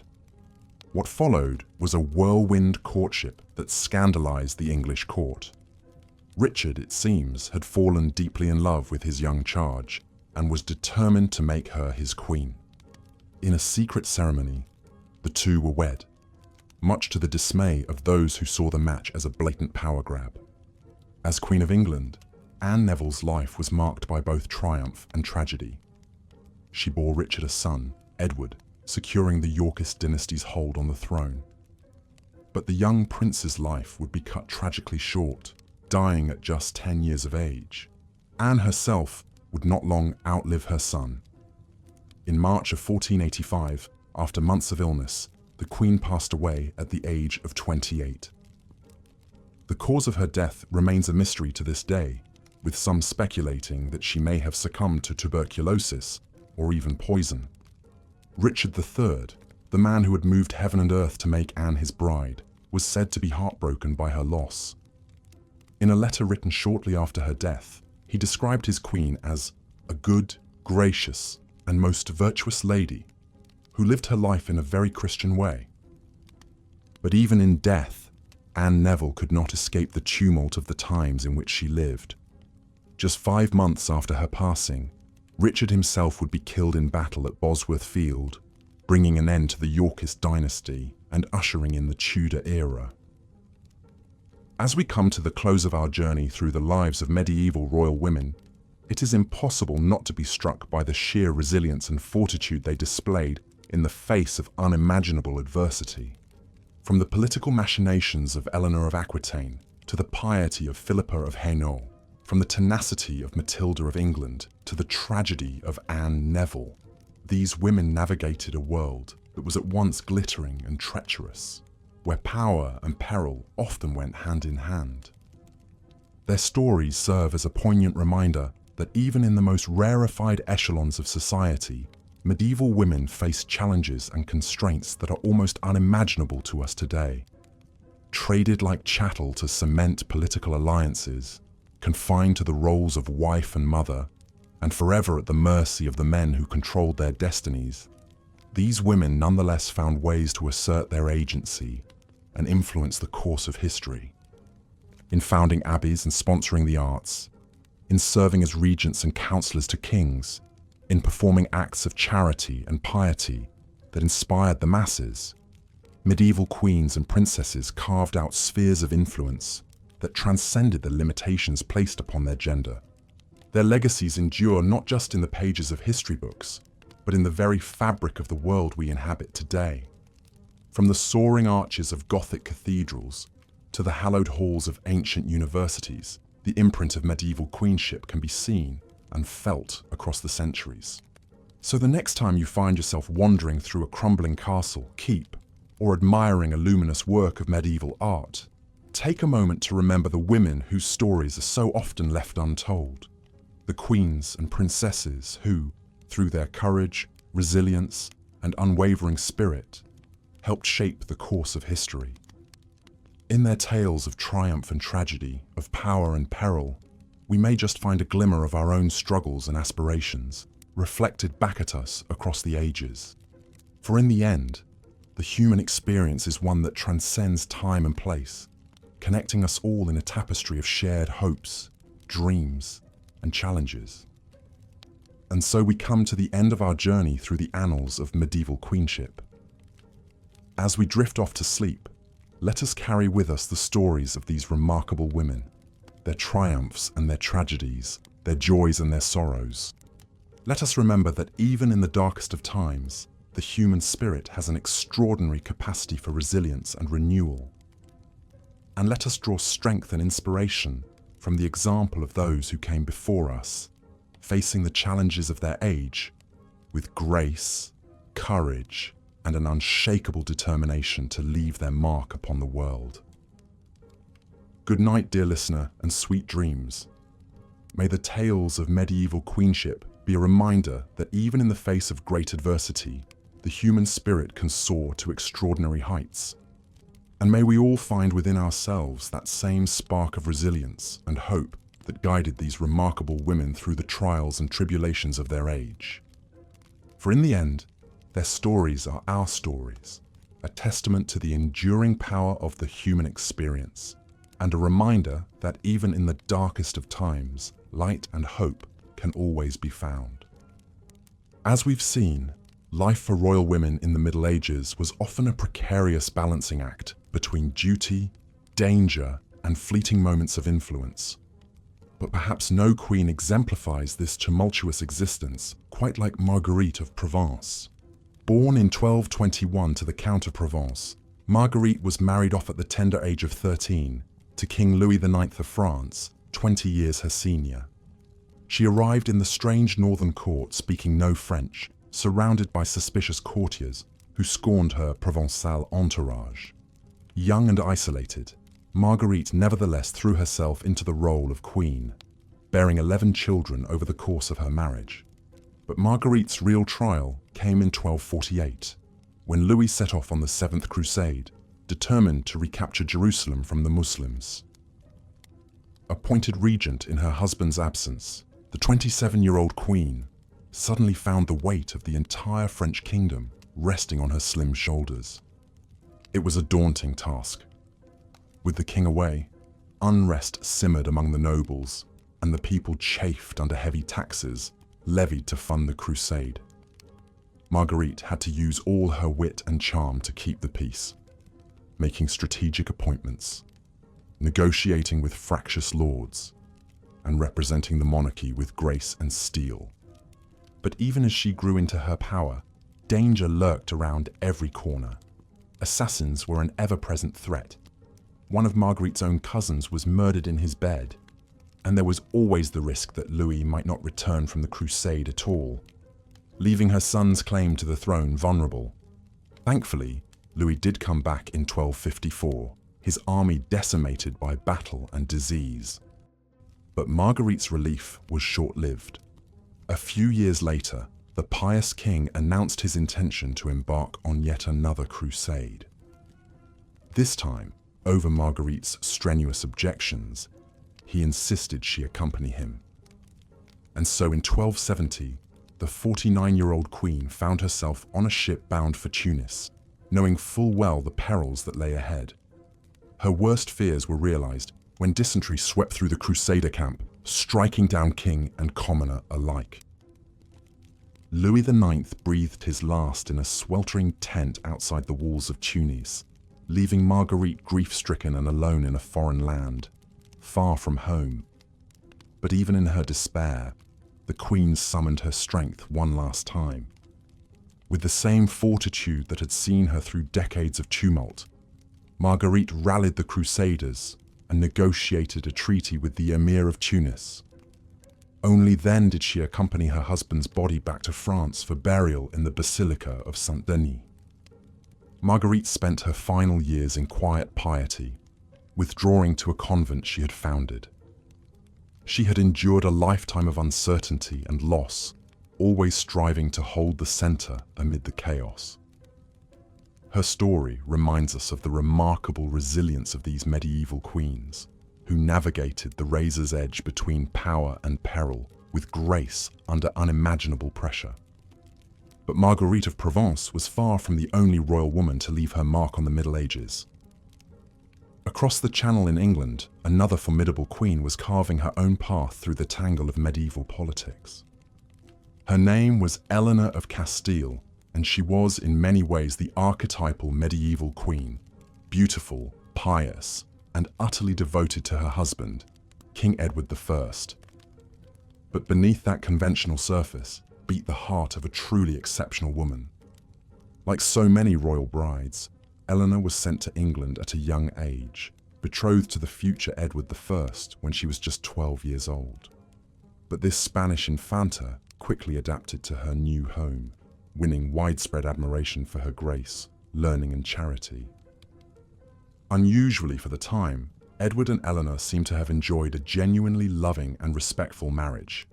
What followed was a whirlwind courtship that scandalized the English court. Richard, it seems, had fallen deeply in love with his young charge and was determined to make her his queen. In a secret ceremony, the two were wed, much to the dismay of those who saw the match as a blatant power grab. As Queen of England, Anne Neville's life was marked by both triumph and tragedy. She bore Richard a son, Edward, securing the Yorkist dynasty's hold on the throne. But the young prince's life would be cut tragically short, dying at just 10 years of age. Anne herself would not long outlive her son. In March of 1485, after months of illness, the Queen passed away at the age of 28. The cause of her death remains a mystery to this day, with some speculating that she may have succumbed to tuberculosis or even poison. Richard III, the man who had moved heaven and earth to make Anne his bride, was said to be heartbroken by her loss. In a letter written shortly after her death, he described his queen as a good, gracious, and most virtuous lady who lived her life in a very Christian way. But even in death, Anne Neville could not escape the tumult of the times in which she lived. Just 5 months after her passing, Richard himself would be killed in battle at Bosworth Field, bringing an end to the Yorkist dynasty and ushering in the Tudor era. As we come to the close of our journey through the lives of medieval royal women, it is impossible not to be struck by the sheer resilience and fortitude they displayed in the face of unimaginable adversity. From the political machinations of Eleanor of Aquitaine to the piety of Philippa of Hainault, from the tenacity of Matilda of England to the tragedy of Anne Neville, these women navigated a world that was at once glittering and treacherous, where power and peril often went hand in hand. Their stories serve as a poignant reminder that even in the most rarefied echelons of society, medieval women faced challenges and constraints that are almost unimaginable to us today. Traded like chattel to cement political alliances, confined to the roles of wife and mother, and forever at the mercy of the men who controlled their destinies, these women nonetheless found ways to assert their agency and influence the course of history. In founding abbeys and sponsoring the arts, in serving as regents and counselors to kings, in performing acts of charity and piety that inspired the masses, medieval queens and princesses carved out spheres of influence that transcended the limitations placed upon their gender. Their legacies endure not just in the pages of history books, but in the very fabric of the world we inhabit today. From the soaring arches of Gothic cathedrals to the hallowed halls of ancient universities, the imprint of medieval queenship can be seen and felt across the centuries. So the next time you find yourself wandering through a crumbling castle, keep, or admiring a luminous work of medieval art, take a moment to remember the women whose stories are so often left untold. the queens and princesses who, through their courage, resilience, and unwavering spirit, helped shape the course of history. In their tales of triumph and tragedy, of power and peril, we may just find a glimmer of our own struggles and aspirations, reflected back at us across the ages. For in the end, the human experience is one that transcends time and place, connecting us all in a tapestry of shared hopes, dreams, and challenges. And so we come to the end of our journey through the annals of medieval queenship. As we drift off to sleep, let us carry with us the stories of these remarkable women, their triumphs and their tragedies, their joys and their sorrows. Let us remember that even in the darkest of times, the human spirit has an extraordinary capacity for resilience and renewal. And let us draw strength and inspiration from the example of those who came before us, facing the challenges of their age with grace, courage, and an unshakable determination to leave their mark upon the world. Good night, dear listener, and sweet dreams. May the tales of medieval queenship be a reminder that even in the face of great adversity, the human spirit can soar to extraordinary heights. And may we all find within ourselves that same spark of resilience and hope that guided these remarkable women through the trials and tribulations of their age. For in the end, their stories are our stories, a testament to the enduring power of the human experience, and a reminder that even in the darkest of times, light and hope can always be found. As we've seen, life for royal women in the Middle Ages was often a precarious balancing act between duty, danger, and fleeting moments of influence. But perhaps no queen exemplifies this tumultuous existence quite like Marguerite of Provence. Born in 1221 to the Count of Provence, Marguerite was married off at the tender age of 13 to King Louis IX of France, 20 years her senior. She arrived in the strange northern court speaking no French, surrounded by suspicious courtiers who scorned her Provençal entourage. Young and isolated, Marguerite nevertheless threw herself into the role of queen, bearing 11 children over the course of her marriage. But Marguerite's real trial came in 1248, when Louis set off on the Seventh Crusade, determined to recapture Jerusalem from the Muslims. Appointed regent in her husband's absence, the 27-year-old queen suddenly found the weight of the entire French kingdom resting on her slim shoulders. It was a daunting task. With the king away, unrest simmered among the nobles, and the people chafed under heavy taxes levied to fund the crusade. Marguerite had to use all her wit and charm to keep the peace, making strategic appointments, negotiating with fractious lords, and representing the monarchy with grace and steel. But even as she grew into her power, danger lurked around every corner. Assassins were an ever-present threat. One of Marguerite's own cousins was murdered in his bed, and there was always the risk that Louis might not return from the crusade at all, leaving her son's claim to the throne vulnerable. Thankfully, Louis did come back in 1254, his army decimated by battle and disease. But Marguerite's relief was short-lived. A few years later, the pious king announced his intention to embark on yet another crusade. This time, over Marguerite's strenuous objections, he insisted she accompany him. And so in 1270, the 49-year-old queen found herself on a ship bound for Tunis, knowing full well the perils that lay ahead. Her worst fears were realized when dysentery swept through the Crusader camp, striking down king and commoner alike. Louis IX breathed his last in a sweltering tent outside the walls of Tunis, leaving Marguerite grief-stricken and alone in a foreign land, far from home. But even in her despair, the queen summoned her strength one last time. With the same fortitude that had seen her through decades of tumult, Marguerite rallied the Crusaders and negotiated a treaty with the Emir of Tunis. Only then did she accompany her husband's body back to France for burial in the Basilica of Saint-Denis. Marguerite spent her final years in quiet piety, withdrawing to a convent she had founded. She had endured a lifetime of uncertainty and loss, always striving to hold the center amid the chaos. Her story reminds us of the remarkable resilience of these medieval queens, who navigated the razor's edge between power and peril with grace under unimaginable pressure. But Marguerite of Provence was far from the only royal woman to leave her mark on the Middle Ages. Across the Channel in England, another formidable queen was carving her own path through the tangle of medieval politics. Her name was Eleanor of Castile, and she was in many ways the archetypal medieval queen, beautiful, pious, and utterly devoted to her husband, King Edward I. But beneath that conventional surface beat the heart of a truly exceptional woman. Like so many royal brides, Eleanor was sent to England at a young age, betrothed to the future Edward I when she was just 12 years old. But this Spanish infanta quickly adapted to her new home, winning widespread admiration for her grace, learning, and charity. Unusually for the time, Edward and Eleanor seem to have enjoyed a genuinely loving and respectful marriage.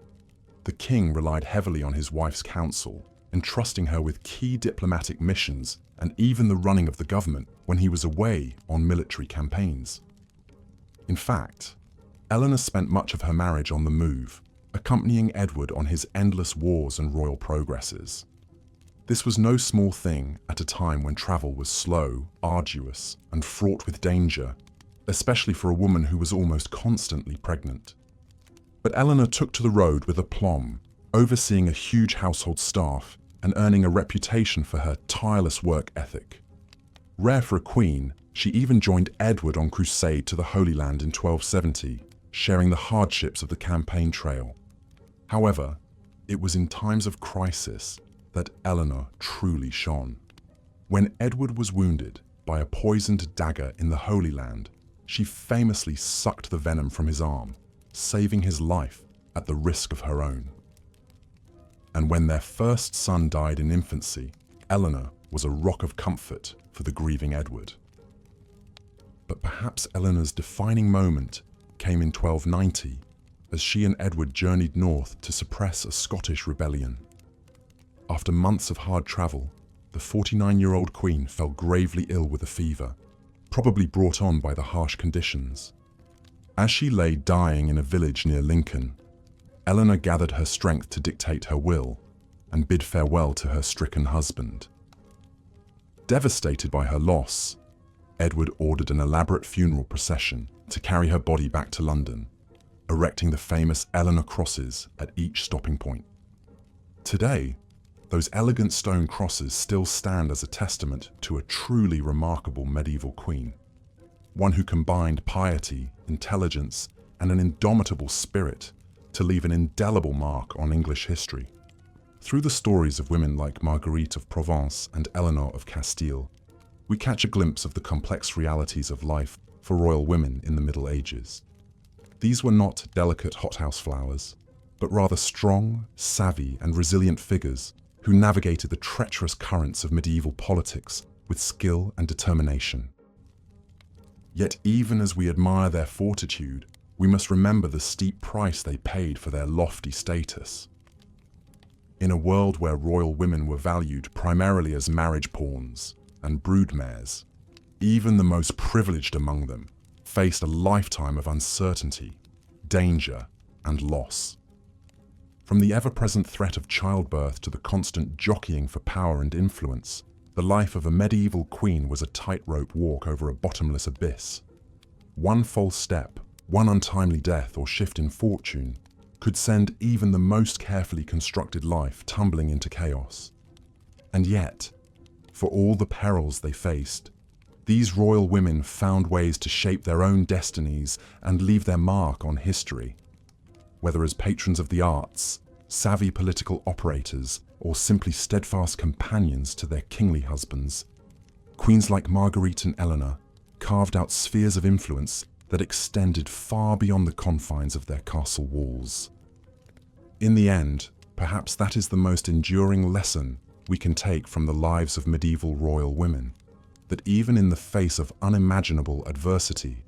The king relied heavily on his wife's counsel, entrusting her with key diplomatic missions and even the running of the government when he was away on military campaigns. In fact, Eleanor spent much of her marriage on the move, accompanying Edward on his endless wars and royal progresses. This was no small thing at a time when travel was slow, arduous, and fraught with danger, especially for a woman who was almost constantly pregnant. But Eleanor took to the road with aplomb, overseeing a huge household staff and earning a reputation for her tireless work ethic. Rare for a queen, she even joined Edward on crusade to the Holy Land in 1270, sharing the hardships of the campaign trail. However, it was in times of crisis that Eleanor truly shone. When Edward was wounded by a poisoned dagger in the Holy Land, she famously sucked the venom from his arm, saving his life at the risk of her own. And when their first son died in infancy, Eleanor was a rock of comfort for the grieving Edward. But perhaps Eleanor's defining moment came in 1290, as she and Edward journeyed north to suppress a Scottish rebellion. After months of hard travel, the 49-year-old queen fell gravely ill with a fever, probably brought on by the harsh conditions. As she lay dying in a village near Lincoln, Eleanor gathered her strength to dictate her will and bid farewell to her stricken husband. Devastated by her loss, Edward ordered an elaborate funeral procession to carry her body back to London, erecting the famous Eleanor crosses at each stopping point. Today, those elegant stone crosses still stand as a testament to a truly remarkable medieval queen, one who combined piety, intelligence, and an indomitable spirit to leave an indelible mark on English history. Through the stories of women like Marguerite of Provence and Eleanor of Castile, we catch a glimpse of the complex realities of life for royal women in the Middle Ages. These were not delicate hothouse flowers, but rather strong, savvy, and resilient figures who navigated the treacherous currents of medieval politics with skill and determination. Yet even as we admire their fortitude, we must remember the steep price they paid for their lofty status. In a world where royal women were valued primarily as marriage pawns and broodmares, even the most privileged among them faced a lifetime of uncertainty, danger, and loss. From the ever-present threat of childbirth to the constant jockeying for power and influence, the life of a medieval queen was a tightrope walk over a bottomless abyss. One false step, one untimely death or shift in fortune could send even the most carefully constructed life tumbling into chaos. And yet, for all the perils they faced, these royal women found ways to shape their own destinies and leave their mark on history. Whether as patrons of the arts, savvy political operators, or simply steadfast companions to their kingly husbands, queens like Marguerite and Eleanor carved out spheres of influence that extended far beyond the confines of their castle walls. In the end, perhaps that is the most enduring lesson we can take from the lives of medieval royal women, that even in the face of unimaginable adversity,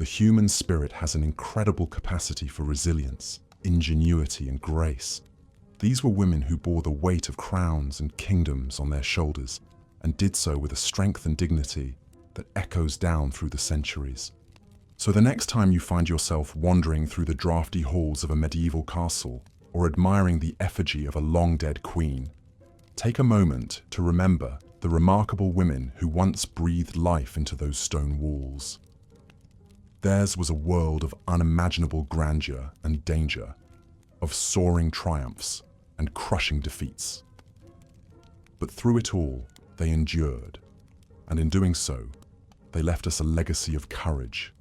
The human spirit has an incredible capacity for resilience, ingenuity, and grace. These were women who bore the weight of crowns and kingdoms on their shoulders, and did so with a strength and dignity that echoes down through the centuries. So the next time you find yourself wandering through the drafty halls of a medieval castle or admiring the effigy of a long-dead queen, take a moment to remember the remarkable women who once breathed life into those stone walls. Theirs was a world of unimaginable grandeur and danger, of soaring triumphs and crushing defeats. But through it all, they endured, and in doing so, they left us a legacy of courage,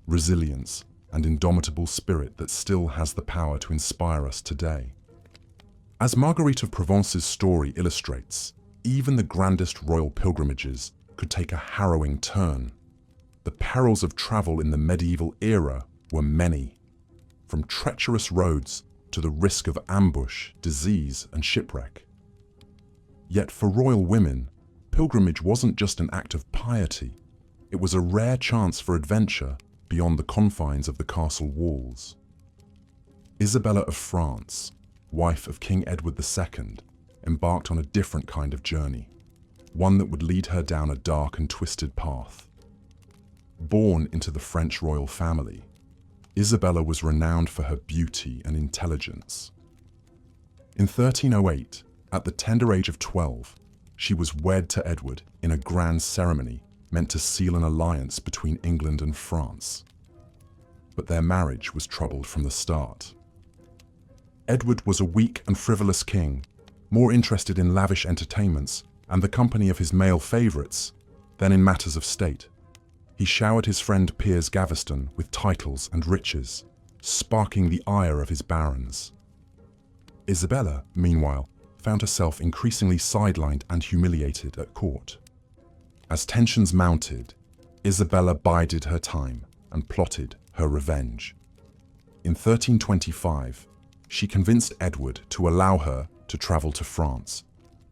resilience, and indomitable spirit that still has the power to inspire us today. As Marguerite of Provence's story illustrates, even the grandest royal pilgrimages could take a harrowing turn. The perils of travel in the medieval era were many, from treacherous roads to the risk of ambush, disease, and shipwreck. Yet for royal women, pilgrimage wasn't just an act of piety, it was a rare chance for adventure beyond the confines of the castle walls. Isabella of France, wife of King Edward II, embarked on a different kind of journey, one that would lead her down a dark and twisted path. Born into the French royal family, Isabella was renowned for her beauty and intelligence. In 1308, at the tender age of 12, she was wed to Edward in a grand ceremony meant to seal an alliance between England and France. But their marriage was troubled from the start. Edward was a weak and frivolous king, more interested in lavish entertainments and the company of his male favourites than in matters of state. He showered his friend Piers Gaveston with titles and riches, sparking the ire of his barons. Isabella, meanwhile, found herself increasingly sidelined and humiliated at court. As tensions mounted, Isabella bided her time and plotted her revenge. In 1325, she convinced Edward to allow her to travel to France,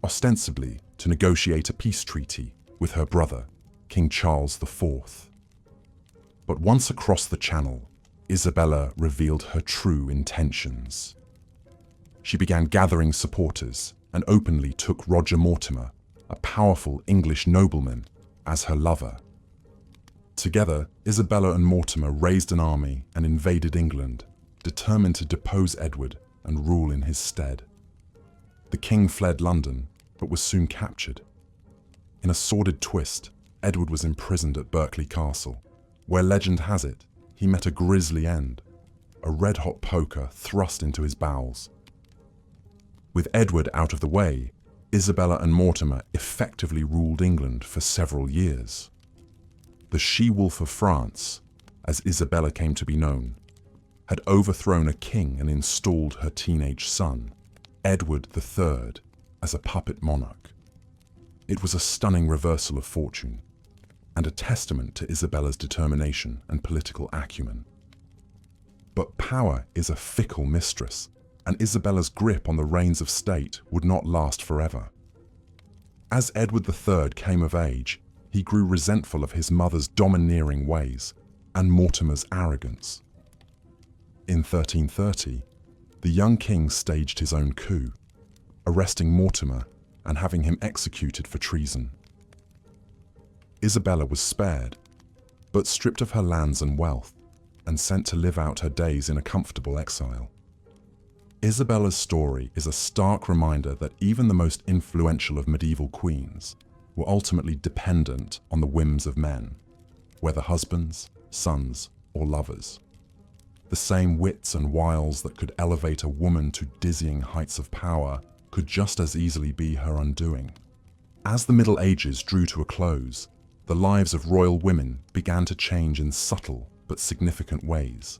ostensibly to negotiate a peace treaty with her brother, King Charles IV. But once across the Channel, Isabella revealed her true intentions. She began gathering supporters and openly took Roger Mortimer, a powerful English nobleman, as her lover. Together, Isabella and Mortimer raised an army and invaded England, determined to depose Edward and rule in his stead. The king fled London, but was soon captured. In a sordid twist, Edward was imprisoned at Berkeley Castle, where legend has it, he met a grisly end, a red-hot poker thrust into his bowels. With Edward out of the way, Isabella and Mortimer effectively ruled England for several years. The she-wolf of France, as Isabella came to be known, had overthrown a king and installed her teenage son, Edward III, as a puppet monarch. It was a stunning reversal of fortune, and a testament to Isabella's determination and political acumen. But power is a fickle mistress, and Isabella's grip on the reins of state would not last forever. As Edward III came of age, he grew resentful of his mother's domineering ways and Mortimer's arrogance. In 1330, the young king staged his own coup, arresting Mortimer and having him executed for treason. Isabella was spared, but stripped of her lands and wealth, and sent to live out her days in a comfortable exile. Isabella's story is a stark reminder that even the most influential of medieval queens were ultimately dependent on the whims of men, whether husbands, sons, or lovers. The same wits and wiles that could elevate a woman to dizzying heights of power could just as easily be her undoing. As the Middle Ages drew to a close, the lives of royal women began to change in subtle but significant ways.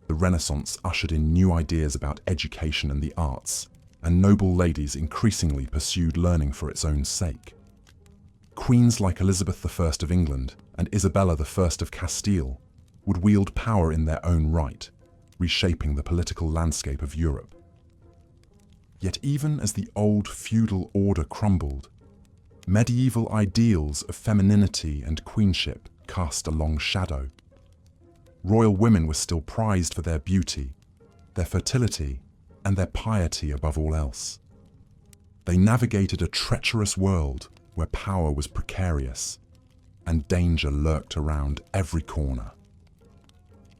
The Renaissance ushered in new ideas about education and the arts, and noble ladies increasingly pursued learning for its own sake. Queens like Elizabeth I of England and Isabella I of Castile would wield power in their own right, reshaping the political landscape of Europe. Yet even as the old feudal order crumbled, medieval ideals of femininity and queenship cast a long shadow. royal women were still prized for their beauty, their fertility, and their piety above all else. They navigated a treacherous world where power was precarious and danger lurked around every corner.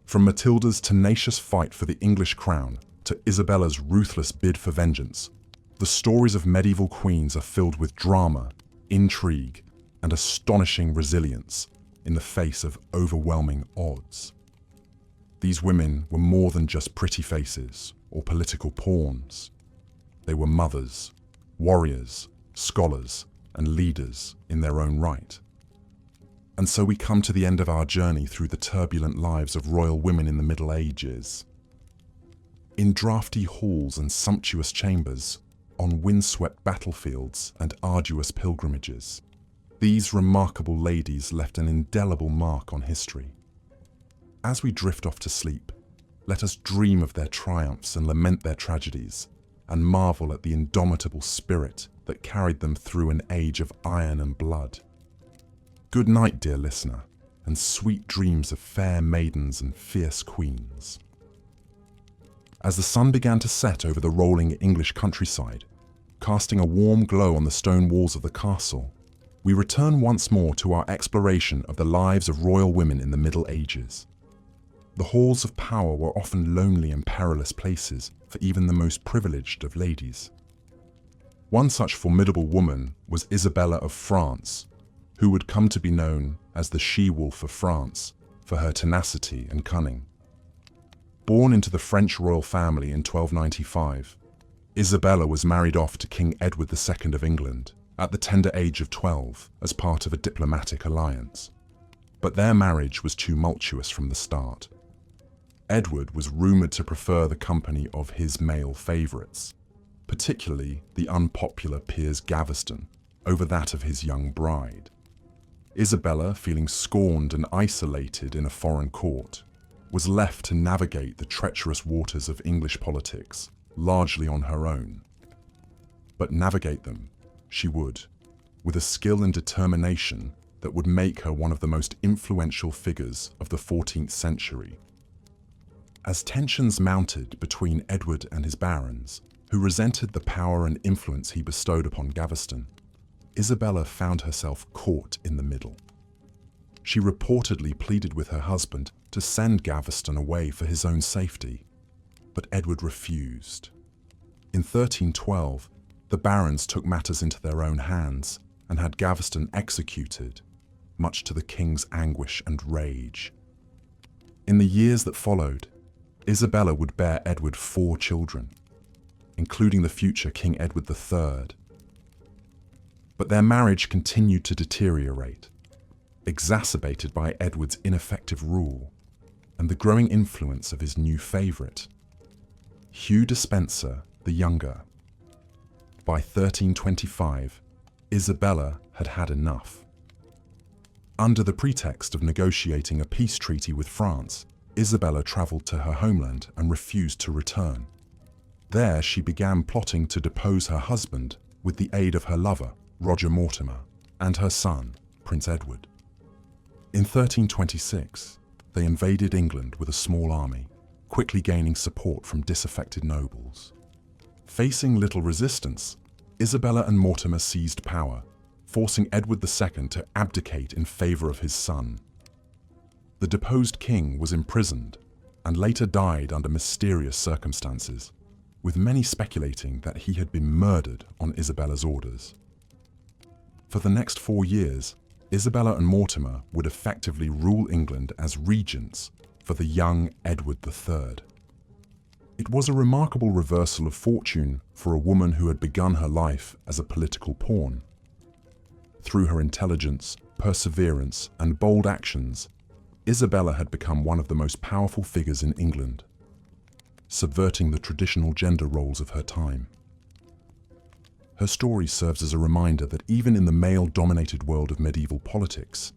From Matilda's tenacious fight for the English crown to Isabella's ruthless bid for vengeance, the stories of medieval queens are filled with drama, intrigue, and astonishing resilience in the face of overwhelming odds. These women were more than just pretty faces or political pawns. They were mothers, warriors, scholars, and leaders in their own right. And so we come to the end of our journey through the turbulent lives of royal women in the Middle Ages. In drafty halls and sumptuous chambers, on windswept battlefields and arduous pilgrimages, these remarkable ladies left an indelible mark on history. As we drift off to sleep, let us dream of their triumphs and lament their tragedies, and marvel at the indomitable spirit that carried them through an age of iron and blood. Good night, dear listener, and sweet dreams of fair maidens and fierce queens. As the sun began to set over the rolling English countryside, casting a warm glow on the stone walls of the castle, we return once more to our exploration of the lives of royal women in the Middle Ages. The halls of power were often lonely and perilous places for even the most privileged of ladies. One such formidable woman was Isabella of France, who would come to be known as the She-Wolf of France for her tenacity and cunning. Born into the French royal family in 1295, Isabella was married off to King Edward II of England at the tender age of 12 as part of a diplomatic alliance. But their marriage was tumultuous from the start. Edward was rumoured to prefer the company of his male favourites, particularly the unpopular Piers Gaveston, over that of his young bride. Isabella, feeling scorned and isolated in a foreign court, was left to navigate the treacherous waters of English politics largely on her own. But navigate them she would, with a skill and determination that would make her one of the most influential figures of the 14th century. As tensions mounted between Edward and his barons, who resented the power and influence he bestowed upon Gaveston, Isabella found herself caught in the middle. She reportedly pleaded with her husband to send Gaveston away for his own safety, but Edward refused. In 1312, the barons took matters into their own hands and had Gaveston executed, much to the king's anguish and rage. In the years that followed, Isabella would bear Edward 4 children, including the future King Edward III. But their marriage continued to deteriorate, exacerbated by Edward's ineffective rule and the growing influence of his new favourite, Hugh Despenser the Younger. By 1325, Isabella had had enough. Under the pretext of negotiating a peace treaty with France, Isabella travelled to her homeland and refused to return. There she began plotting to depose her husband with the aid of her lover, Roger Mortimer, and her son, Prince Edward. In 1326, they invaded England with a small army, quickly gaining support from disaffected nobles. Facing little resistance, Isabella and Mortimer seized power, forcing Edward II to abdicate in favour of his son. The deposed king was imprisoned and later died under mysterious circumstances, with many speculating that he had been murdered on Isabella's orders. For the next 4 years, Isabella and Mortimer would effectively rule England as regents for the young Edward III. It was a remarkable reversal of fortune for a woman who had begun her life as a political pawn. Through her intelligence, perseverance, and bold actions, Isabella had become one of the most powerful figures in England, subverting the traditional gender roles of her time. Her story serves as a reminder that even in the male-dominated world of medieval politics,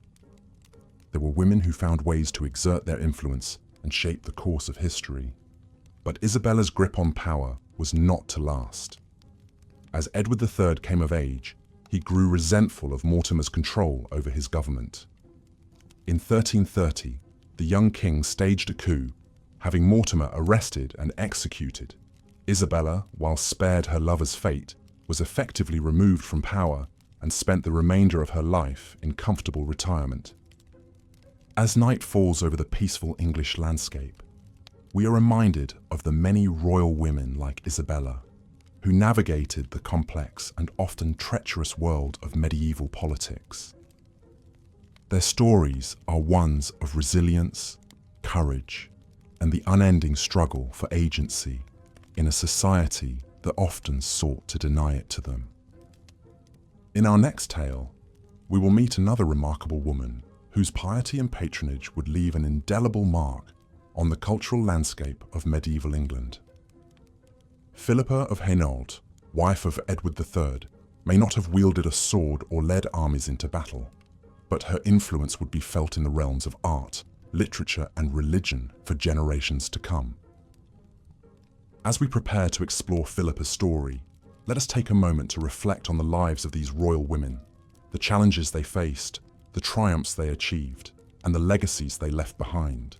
there were women who found ways to exert their influence and shape the course of history. But Isabella's grip on power was not to last. As Edward III came of age, he grew resentful of Mortimer's control over his government. In 1330, the young king staged a coup, having Mortimer arrested and executed. Isabella, while spared her lover's fate, was effectively removed from power and spent the remainder of her life in comfortable retirement. As night falls over the peaceful English landscape, we are reminded of the many royal women like Isabella, who navigated the complex and often treacherous world of medieval politics. Their stories are ones of resilience, courage, and the unending struggle for agency in a society that often sought to deny it to them. In our next tale, we will meet another remarkable woman whose piety and patronage would leave an indelible mark on the cultural landscape of medieval England. Philippa of Hainault, wife of Edward III, may not have wielded a sword or led armies into battle, but her influence would be felt in the realms of art, literature, and religion for generations to come. As we prepare to explore Philippa's story, let us take a moment to reflect on the lives of these royal women, the challenges they faced, the triumphs they achieved, and the legacies they left behind.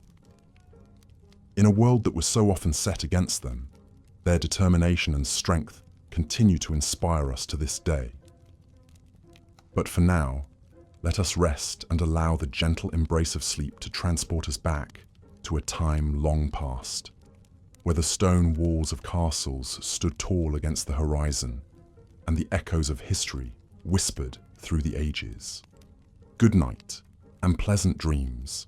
In a world that was so often set against them, their determination and strength continue to inspire us to this day. But for now, let us rest and allow the gentle embrace of sleep to transport us back to a time long past, where the stone walls of castles stood tall against the horizon and the echoes of history whispered through the ages. Good night and pleasant dreams.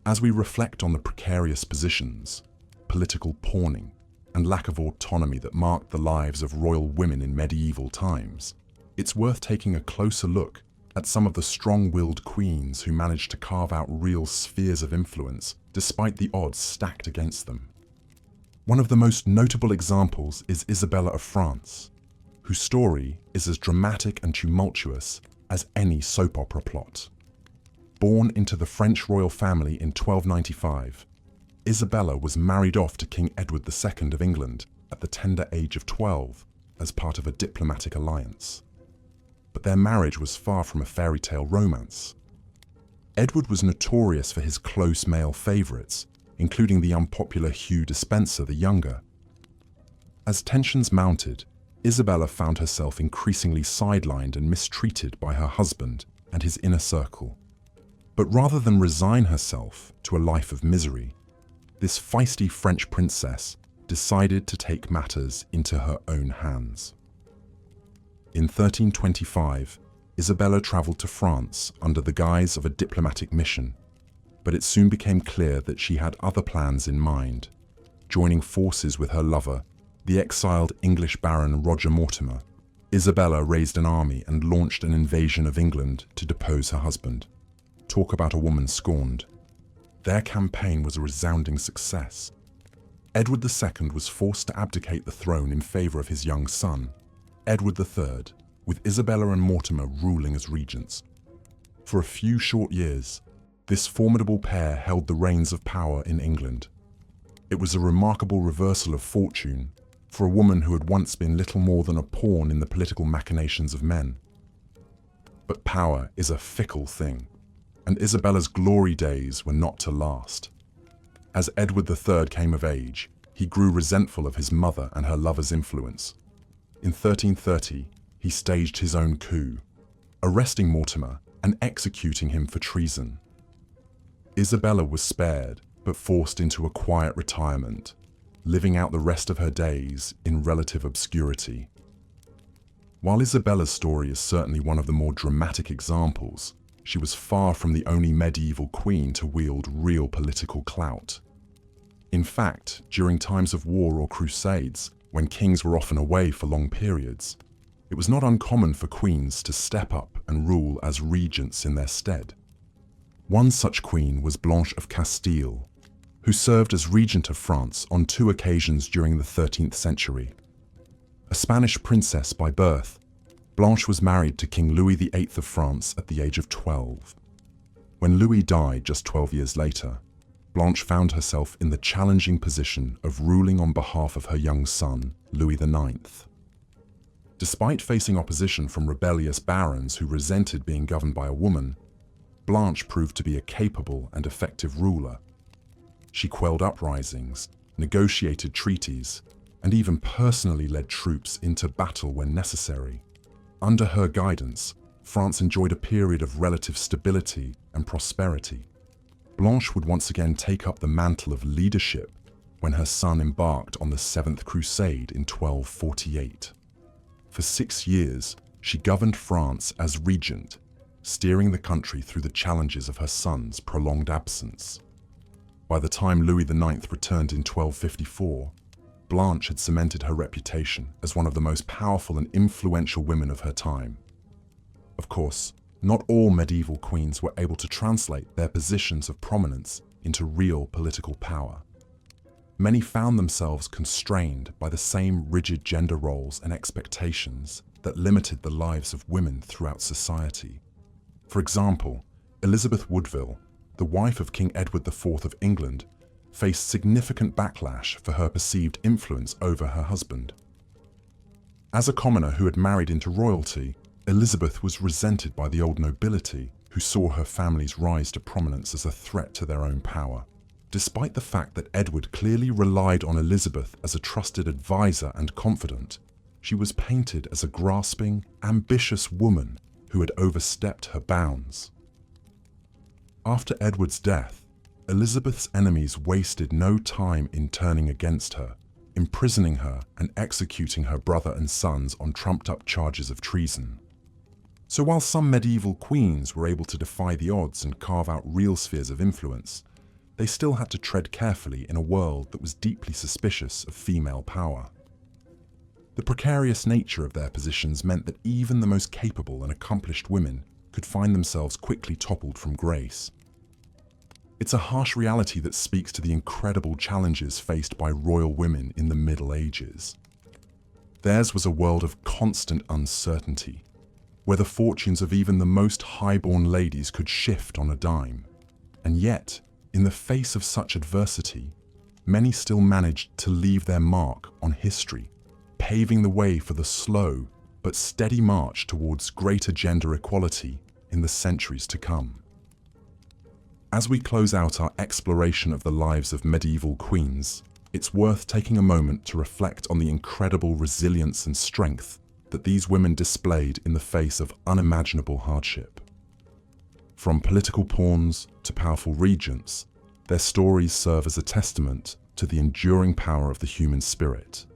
As we reflect on the precarious positions, political pawning, and lack of autonomy that marked the lives of royal women in medieval times, it's worth taking a closer look at some of the strong-willed queens who managed to carve out real spheres of influence despite the odds stacked against them. One of the most notable examples is Isabella of France, whose story is as dramatic and tumultuous as any soap opera plot. Born into the French royal family in 1295, Isabella was married off to King Edward II of England at the tender age of 12 as part of a diplomatic alliance. But their marriage was far from a fairy tale romance. Edward was notorious for his close male favourites, including the unpopular Hugh Despenser the Younger. As tensions mounted, Isabella found herself increasingly sidelined and mistreated by her husband and his inner circle. But rather than resign herself to a life of misery, this feisty French princess decided to take matters into her own hands. In 1325, Isabella travelled to France under the guise of a diplomatic mission, but it soon became clear that she had other plans in mind. Joining forces with her lover, the exiled English baron Roger Mortimer, Isabella raised an army and launched an invasion of England to depose her husband. Talk about a woman scorned. Their campaign was a resounding success. Edward II was forced to abdicate the throne in favour of his young son, Edward III, with Isabella and Mortimer ruling as regents. For a few short years, this formidable pair held the reins of power in England. It was a remarkable reversal of fortune for a woman who had once been little more than a pawn in the political machinations of men. But power is a fickle thing, and Isabella's glory days were not to last. As Edward III came of age, he grew resentful of his mother and her lover's influence. In 1330, he staged his own coup, arresting Mortimer and executing him for treason. Isabella was spared, but forced into a quiet retirement, living out the rest of her days in relative obscurity. While Isabella's story is certainly one of the more dramatic examples, she was far from the only medieval queen to wield real political clout. In fact, during times of war or crusades, when kings were often away for long periods, it was not uncommon for queens to step up and rule as regents in their stead. One such queen was Blanche of Castile, who served as regent of France on 2 occasions during the 13th century. A Spanish princess by birth, Blanche was married to King Louis VIII of France at the age of 12. When Louis died just 12 years later, Blanche found herself in the challenging position of ruling on behalf of her young son, Louis IX. Despite facing opposition from rebellious barons who resented being governed by a woman, Blanche proved to be a capable and effective ruler. She quelled uprisings, negotiated treaties, and even personally led troops into battle when necessary. Under her guidance, France enjoyed a period of relative stability and prosperity. Blanche would once again take up the mantle of leadership when her son embarked on the Seventh Crusade in 1248. For 6 years, she governed France as regent, steering the country through the challenges of her son's prolonged absence. By the time Louis IX returned in 1254, Blanche had cemented her reputation as one of the most powerful and influential women of her time. Of course, not all medieval queens were able to translate their positions of prominence into real political power. Many found themselves constrained by the same rigid gender roles and expectations that limited the lives of women throughout society. For example, Elizabeth Woodville, the wife of King Edward IV of England, faced significant backlash for her perceived influence over her husband. As a commoner who had married into royalty, Elizabeth was resented by the old nobility who saw her family's rise to prominence as a threat to their own power. Despite the fact that Edward clearly relied on Elizabeth as a trusted advisor and confidant, she was painted as a grasping, ambitious woman who had overstepped her bounds. After Edward's death, Elizabeth's enemies wasted no time in turning against her, imprisoning her and executing her brother and sons on trumped-up charges of treason. So while some medieval queens were able to defy the odds and carve out real spheres of influence, they still had to tread carefully in a world that was deeply suspicious of female power. The precarious nature of their positions meant that even the most capable and accomplished women could find themselves quickly toppled from grace. It's a harsh reality that speaks to the incredible challenges faced by royal women in the Middle Ages. Theirs was a world of constant uncertainty, where the fortunes of even the most high-born ladies could shift on a dime. And yet, in the face of such adversity, many still managed to leave their mark on history, paving the way for the slow but steady march towards greater gender equality in the centuries to come. As we close out our exploration of the lives of medieval queens, it's worth taking a moment to reflect on the incredible resilience and strength that these women displayed in the face of unimaginable hardship. From political pawns to powerful regents, their stories serve as a testament to the enduring power of the human spirit,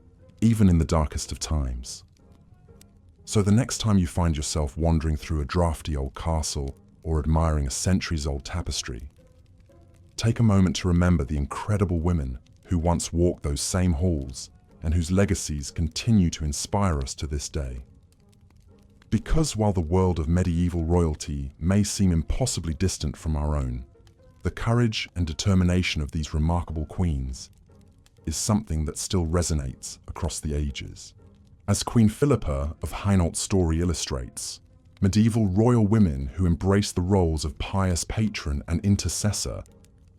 even in the darkest of times. So the next time you find yourself wandering through a drafty old castle or admiring a centuries-old tapestry, take a moment to remember the incredible women who once walked those same halls and whose legacies continue to inspire us to this day. Because while the world of medieval royalty may seem impossibly distant from our own, the courage and determination of these remarkable queens is something that still resonates across the ages. As Queen Philippa of Hainault's story illustrates, medieval royal women who embraced the roles of pious patron and intercessor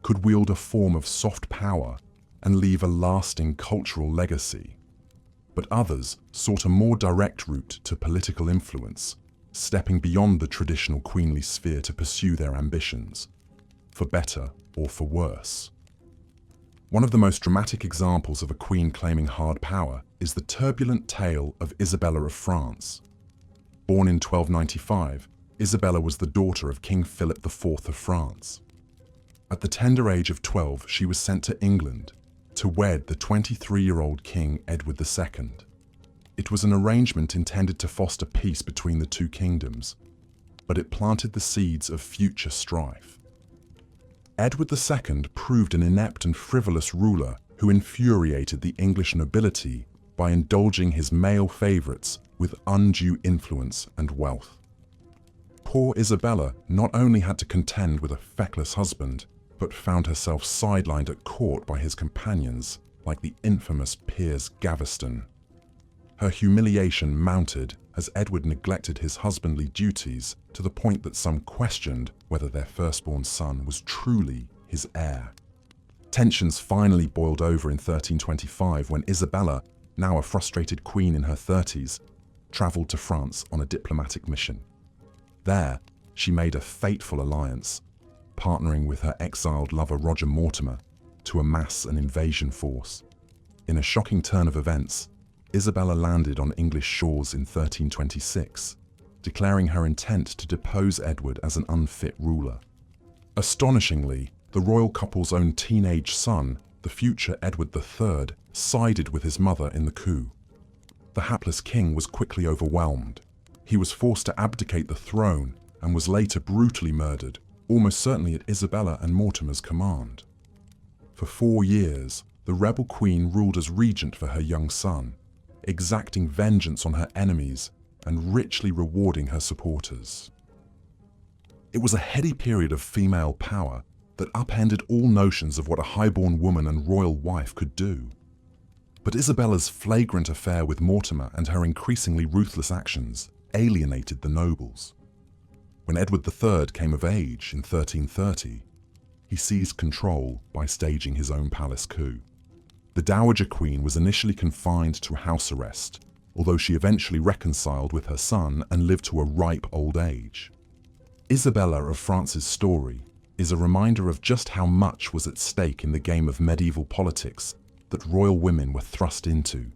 could wield a form of soft power and leave a lasting cultural legacy. But others sought a more direct route to political influence, stepping beyond the traditional queenly sphere to pursue their ambitions, for better or for worse. One of the most dramatic examples of a queen claiming hard power is the turbulent tale of Isabella of France. Born in 1295, Isabella was the daughter of King Philip IV of France. At the tender age of 12, she was sent to England to wed the 23-year-old King Edward II. It was an arrangement intended to foster peace between the two kingdoms, but it planted the seeds of future strife. Edward II proved an inept and frivolous ruler who infuriated the English nobility by indulging his male favorites with undue influence and wealth. Poor Isabella not only had to contend with a feckless husband, but found herself sidelined at court by his companions, like the infamous Piers Gaveston. Her humiliation mounted as Edward neglected his husbandly duties to the point that some questioned whether their firstborn son was truly his heir. Tensions finally boiled over in 1325 when Isabella, now a frustrated queen in her 30s, travelled to France on a diplomatic mission. There, she made a fateful alliance, partnering with her exiled lover Roger Mortimer to amass an invasion force. In a shocking turn of events, Isabella landed on English shores in 1326, declaring her intent to depose Edward as an unfit ruler. Astonishingly, the royal couple's own teenage son, the future Edward III, sided with his mother in the coup. The hapless king was quickly overwhelmed. He was forced to abdicate the throne and was later brutally murdered, almost certainly at Isabella and Mortimer's command. For 4 years, the rebel queen ruled as regent for her young son, exacting vengeance on her enemies and richly rewarding her supporters. It was a heady period of female power that upended all notions of what a highborn woman and royal wife could do. But Isabella's flagrant affair with Mortimer and her increasingly ruthless actions alienated the nobles. When Edward III came of age in 1330, he seized control by staging his own palace coup. The Dowager Queen was initially confined to house arrest, although she eventually reconciled with her son and lived to a ripe old age. Isabella of France's story is a reminder of just how much was at stake in the game of medieval politics that royal women were thrust into.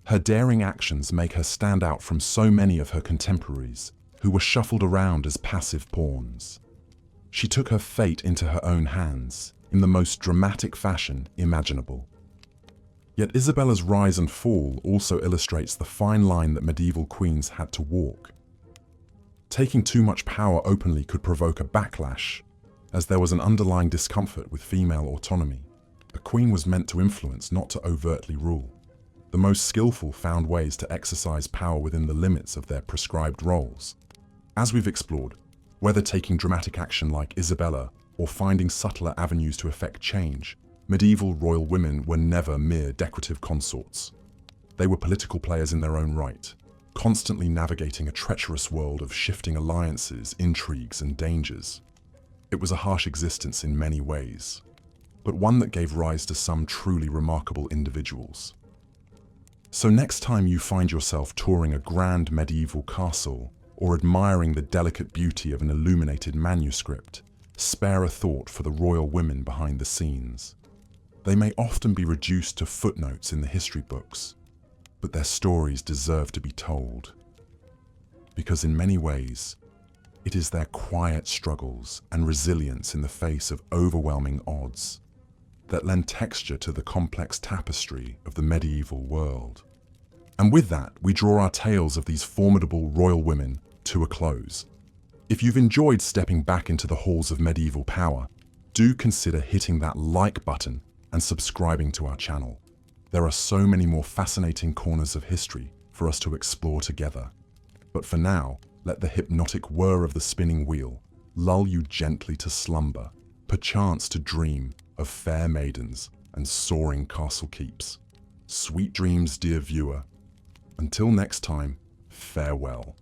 Her daring actions make her stand out from so many of her contemporaries, who were shuffled around as passive pawns. She took her fate into her own hands in the most dramatic fashion imaginable. Yet Isabella's rise and fall also illustrates the fine line that medieval queens had to walk. Taking too much power openly could provoke a backlash, as there was an underlying discomfort with female autonomy. A queen was meant to influence, not to overtly rule. The most skillful found ways to exercise power within the limits of their prescribed roles. As we've explored, whether taking dramatic action like Isabella or finding subtler avenues to effect change, medieval royal women were never mere decorative consorts. They were political players in their own right, constantly navigating a treacherous world of shifting alliances, intrigues, and dangers. It was a harsh existence in many ways, but one that gave rise to some truly remarkable individuals. So next time you find yourself touring a grand medieval castle or admiring the delicate beauty of an illuminated manuscript, spare a thought for the royal women behind the scenes. They may often be reduced to footnotes in the history books, but their stories deserve to be told. Because in many ways, it is their quiet struggles and resilience in the face of overwhelming odds that lend texture to the complex tapestry of the medieval world. And with that, we draw our tales of these formidable royal women to a close. If you've enjoyed stepping back into the halls of medieval power, do consider hitting that like button and subscribing to our channel. There are so many more fascinating corners of history for us to explore together. But for now, let the hypnotic whir of the spinning wheel lull you gently to slumber, perchance to dream of fair maidens and soaring castle keeps. Sweet dreams, dear viewer. Until next time, farewell.